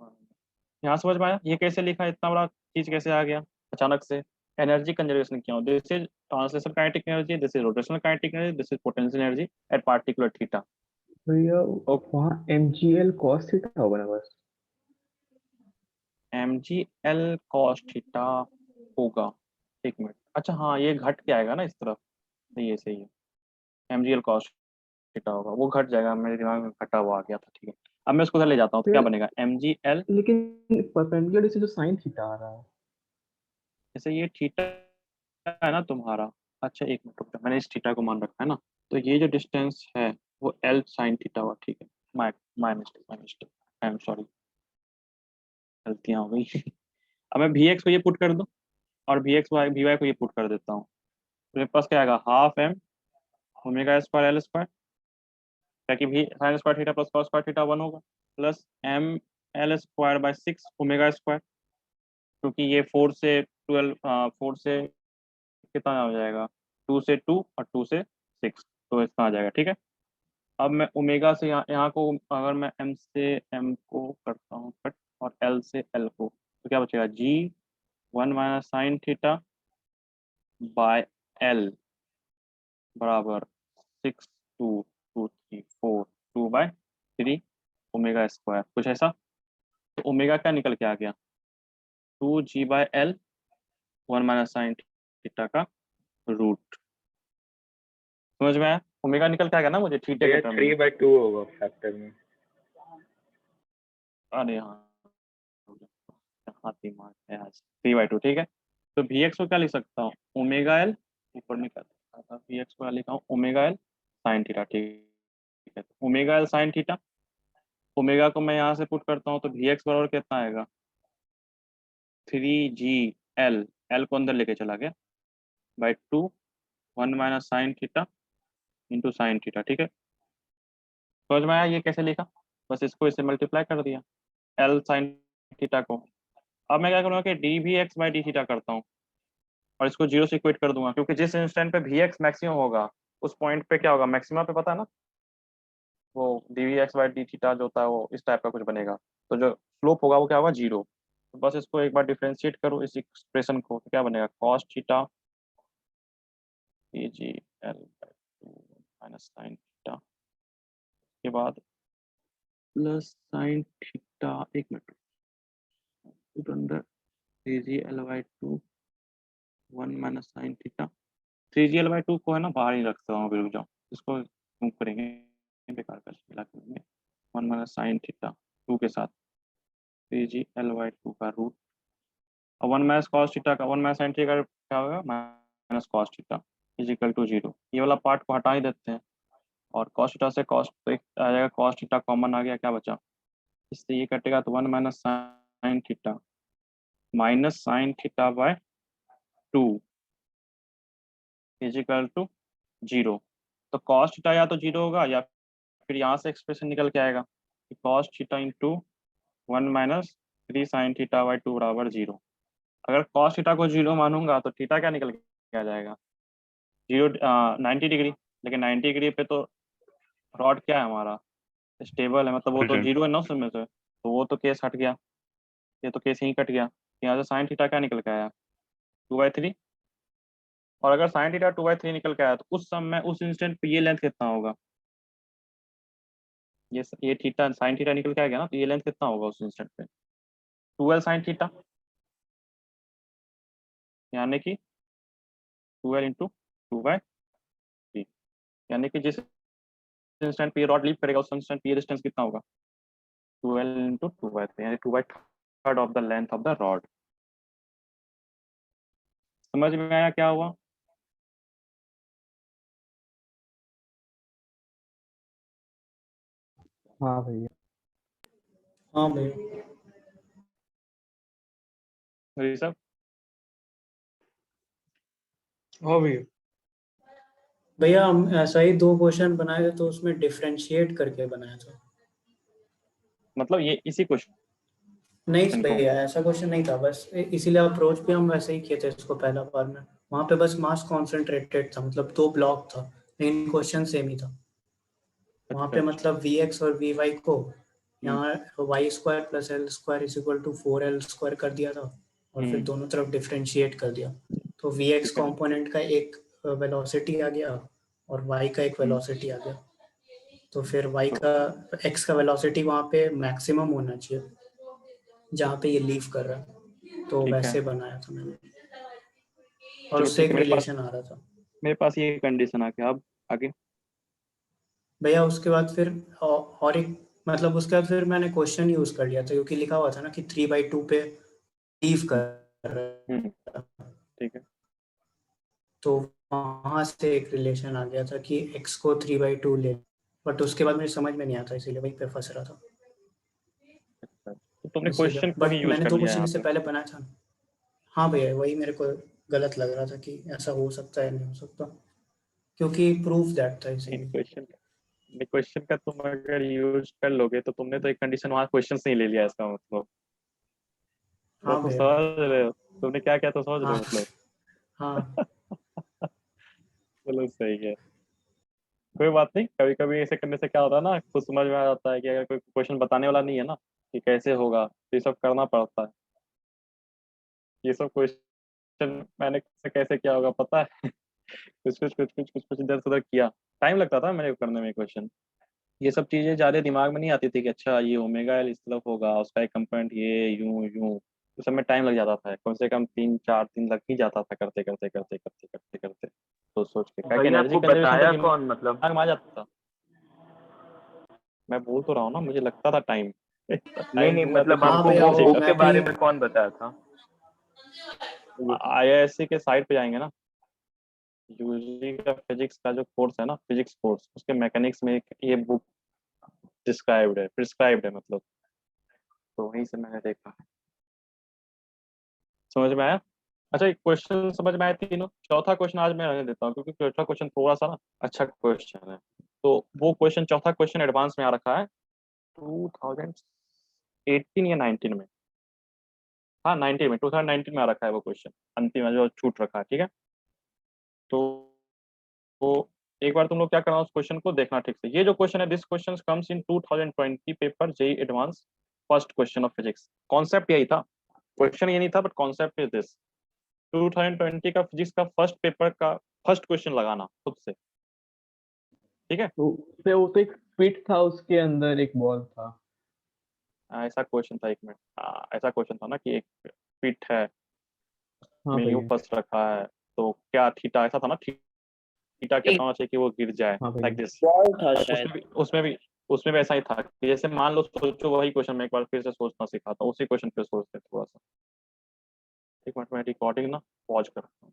यहाँ समझ में आया ये कैसे लिखा, इतना बड़ा चीज कैसे आ गया अचानक से। एनर्जी कंजर्वेशन क्या हो, this is translational kinetic energy, this is rotational kinetic energy, this is potential energy at particular theta. भैया ओके, वहाँ MGL cos थीटा होगा ना बस। M G L cos theta होगा, एक मिनट, अच्छा हाँ ये घट के आएगा ना इस तरफ, सही है सही है, M G L cos theta होगा, वो घट जाएगा, मेरे दिमाग में घटा हुआ आ गया था, ठीक है। अब मैं उसको उधर ले जाता हूँ तो क्या फिर बनेगा एम जी एल, लेकिन परपेंडिकुलर से जो साइन थीटा आ रहा है। जैसे ये थीटा है ना तुम्हारा, अच्छा एक मिनट रुक जाओ, मैंने इस थीटा को मान रखा है ना, तो ये जो डिस्टेंस है वो एल साइन थीटा हुआ, ठीक है, my my mistake, I am sorry, गलतियाँ हो गई। अब मैं वी एक्स को ये पुट कर दूँ और V X Y V Y को ये पुट कर देता हूँ, तो मेरे पास क्या आएगा half M omega square L square, ताकि भी sine square theta plus cos square theta 1 होगा, plus M L square by 6 omega square, क्योंकि ये 4 से 12 4 से कितना हो जाएगा 2 से 2 और 2 से 6, तो इतना आ जाएगा, ठीक है। अब मैं ओमेगा से यहाँ को अगर मैं एम से एम को करता हूँ कट और एल से एल को, तो क्या बचेगा जी 1 minus sine theta by L बराबर 6 2 2 3 4 2 बाय 3 ओमेगा स्क्वायर, कुछ ऐसा। तो ओमेगा क्या निकल के आ गया 2g/l 1 माइनस साइन थीटा का रूट, समझ में आया। ओमेगा निकल के आ गया ना मुझे थीटा के टर्म में। 3/2 होगा फैक्टर में। अरे हाँ हाँ दिमाग है आज 3/2, ठीक है। तो वी एक्स को क्या लिख सकता हूँ ओमेगा एल, ऊपर में क्या लिखा था वी एक्स को लिखा हूँ ओमेगा एल साइन थीटा, ठीक है। Omega L sine theta, omega को मैं यहाँ से पुट करता हूँ तो वी एक्स बराबर कितना आएगा 3g एल को अंदर लेके चला गया by 2 1 minus sine theta into sine theta, ठीक है। समझ में आया ये कैसे लिखा, बस इसको इससे मल्टीप्लाई कर दिया एल साइन थीटा को। अब मैं क्या करूँगा कि D V X by D theta करता हूँ और इसको जीरो से इक्वेट कर दूंगा, क्योंकि जिस इंस्टेंट पे वी एक्स मैक्सिमम होगा उस पॉइंट पे क्या होगा मैक्सिमम पे पता है ना, वो D V X by D theta जो होता है वो इस टाइप का कुछ बनेगा, तो जो स्लोप होगा वो क्या होगा 0। तो बस इसको एक बार डिफ्रेंशिएट करो इस एक्सप्रेशन को, तो क्या बनेगा cos theta A G L by 2 minus sine theta के बाद प्लस साइन थीटा, एक मिनट पुट अंदर 3g/2 1 minus sine theta, 3g/2 को है ना बाहर ही रखता हूँ, अभी रुक जाओ इसको मूव करेंगे बेकार कर मिला करेंगे 1 माइनस साइन थीटा 2 के साथ 3g/2 का रूट और 1 माइनस कॉस थीटा का 1 माइनस साइन थीटा का क्या होगा minus cos theta is equal to 0। ये वाला पार्ट को हटा ही देते हैं और कॉस थीटा से कॉस तो एक आ जाएगा, कॉस थीटा कॉमन आ गया, क्या बचा इससे ये कटेगा तो 1 minus sine theta minus sine theta by 2 is equal to 0। तो कॉस थीटा या तो 0 होगा या फिर यहाँ से एक्सप्रेशन निकल के आएगा कि cos theta into 1 minus 3 sine theta by 2 बराबर 0। अगर कॉस थीटा को 0 मानूंगा तो थीटा क्या निकल के आ जाएगा 90 डिग्री, लेकिन 90 डिग्री पे तो रॉड क्या है हमारा, स्टेबल है, मतलब वो तो Present. 0 है ना उसमें से, तो वो तो केस हट गया, ये तो केस यहीं कट गया। यहाँ से साइन थीटा क्या निकल के आया, 2/3। और अगर साइन थीटा 2/3 निकल के आया तो उस समय उस इंस्टेंट पे ये लेंथ कितना होगा, ये थीटा साइन थीटा निकल के आ गया ना, तो ये लेंथ कितना होगा उस इंस्टेंट पे, 12 साइन थीटा, यानी कि 12 इंटू 2/3, यानी कि जिस इंस्टेंट पे ये रॉड लीव करेगा उस इंस्टेंट पे ये डिस्टेंस कितना होगा, 12 इंटू 2/3, यानी 2/3 of the length of the rod. समझ में आया क्या हुआ? हाँ भैया। हाँ भैया। ऋषभ, हाँ भैया। भैया हम ऐसा ही 2 क्वेश्चन बनाए थे, तो उसमें डिफरेंशिएट करके बनाया था। मतलब ये इसी क्वेश्चन नहीं को भैया, ऐसा क्वेश्चन नहीं था, बस इसीलिए अप्रोच भी हम वैसे ही किए थे इसको पहला बार में। वहाँ पे बस मास कॉन्सेंट्रेटेड था, मतलब 2 ब्लॉक था, लेकिन क्वेश्चन सेम ही था। वहाँ पे अच्छा, मतलब Vx और Vy को हम्म, यहाँ y square plus L square is equal to 4l square कर दिया था, और फिर दोनों तरफ डिफरेंशिएट कर दिया। तो Vx ठीक है, कंपोनेंट का एक वेलोसिटी आ गया और y का एक वेलोसिटी आ गया। तो फिर y का x का वेलोसिटी वहाँ पे मैक्सिमम होना चाहिए जहाँ पे ये लीव कर रहा है, तो ठीक है, वैसे बनाया था मैंने, और चलो उससे ठीक एक है, रिलेशन आ रहा था। मेरे पास ये कंडीशन आ गया, अब आगे। भैया उसके बाद फिर और एक मतलब उसके बाद फिर मैंने क्वेश्चन यूज कर लिया था, क्योंकि लिखा हुआ था ना कि 3/2 पे लीव कर रहा हम्म, है, ठीक है, तो वहां से एक रिलेशन आ गया था कि x को 3/2 ले, बट उसके बाद मुझे समझ में नहीं आता, इसीलिए वहीं पे फंस रहा था। अच्छा, तो तुमने उसी का क्वेश्चन को ही बट यूज मैंने कर 2 लिया क्वेश्चन यहाँ इससे पे। पहले बनाया था। हाँ भैया, वही मेरे को गलत लग रहा था कि ऐसा हो सकता है नहीं हो सकता, क्योंकि प्रूफ दैट था इन इसीलिए। क्वेश्चन का तुम अगर यूज कर लोगे तो तुमने तो एक कंडीशन वहाँ क्वेश्चन से ही ले लिया, इसका मतलब तो हाँ तुम भैया। समझ रहे हो तुमने क्या किया, तो समझ रहे हाँ हो मतलब। हाँ चलो सही है, कोई बात नहीं, कभी कभी ऐसे करने से क्या होता है ना, खुद समझ में आ जाता है कि अगर कोई क्वेश्चन बताने वाला नहीं है ना कि कैसे होगा, तो ये सब करना पड़ता है। ये सब क्वेश्चन मैंने कैसे कैसे किया होगा पता है। कुछ इधर से उधर किया, टाइम लगता था मेरे को करने में क्वेश्चन। ये सब चीजें ज्यादा दिमाग में नहीं आती थी कि अच्छा ये ओमेगा एल इस तरफ होगा, उसका एक कंपोनेंट ये यूं यूं, उस समय टाइम लग जाता था, कम से कम 3-4 दिन लग ही जाता था करते करते करते करते करते करते, सोच सोच के, क्या कि भैया एनर्जी आपको कंजर्वेशन तो बताया दिमाग कौन, मतलब में आ जाता था। मैं बोल तो रहा हूँ ना, मुझे लगता था टाइम नहीं टाइम नहीं, दूंगा तो मतलब हाँ आपको कंप्लीट भैया, वो वो बुक करेगा। के मैं भी बारे में कौन बताया था? आईआईएससी के साइट पे जाएंगे ना, यूजी का फिजिक्स का जो कोर्स है ना, फिजिक्स कोर्स, उसके मैकेनिक्स में एक ये बुक प्रिस्क्राइब्ड है मतलब, तो वहीं से मैंने देखा। समझ में आया? अच्छा, एक क्वेश्चन समझ में आया तीनों, चौथा क्वेश्चन आज मैं रहने देता हूँ क्योंकि चौथा क्वेश्चन थोड़ा सा ना अच्छा क्वेश्चन है। तो वो क्वेश्चन, चौथा क्वेश्चन एडवांस में आ रखा है 2018 या 19 में, हाँ 19 में, 2019 में आ रखा है वो क्वेश्चन, अंतिम में जो छूट रखा है, ठीक है। तो एक बार तुम लोग क्या करना, उस क्वेश्चन को देखना ठीक से। ये जो क्वेश्चन है, this question comes in 2020 paper JEE advance first question of physics. Concept यही था, क्वेश्चन ये नहीं था, बट कॉन्सेप्ट इज दिस। 2020 का फिजिक्स का फर्स्ट पेपर का फर्स्ट क्वेश्चन लगाना खुद से, ठीक है। तो उससे वो तो एक फिट था, उसके अंदर एक बॉल था। ऐसा क्वेश्चन था, एक मिनट, ऐसा क्वेश्चन था ना कि एक फिट है, हाँ में यूं भैया। फंस रखा है, तो क्या थीटा, ऐसा था ना, थीटा कैसा होना चाहिए कि वो गिर जाए, हाँ लाइक भैया। दिस। बॉल था शायद। उसमें भी ऐसा ही था कि जैसे मान लो, सोचो वही क्वेश्चन मैं एक बार फिर से सोचना सिखाता हूँ, उसी क्वेश्चन पे सोचते थोड़ा सा। एक मिनट में रिकॉर्डिंग ना पॉज करता हूँ।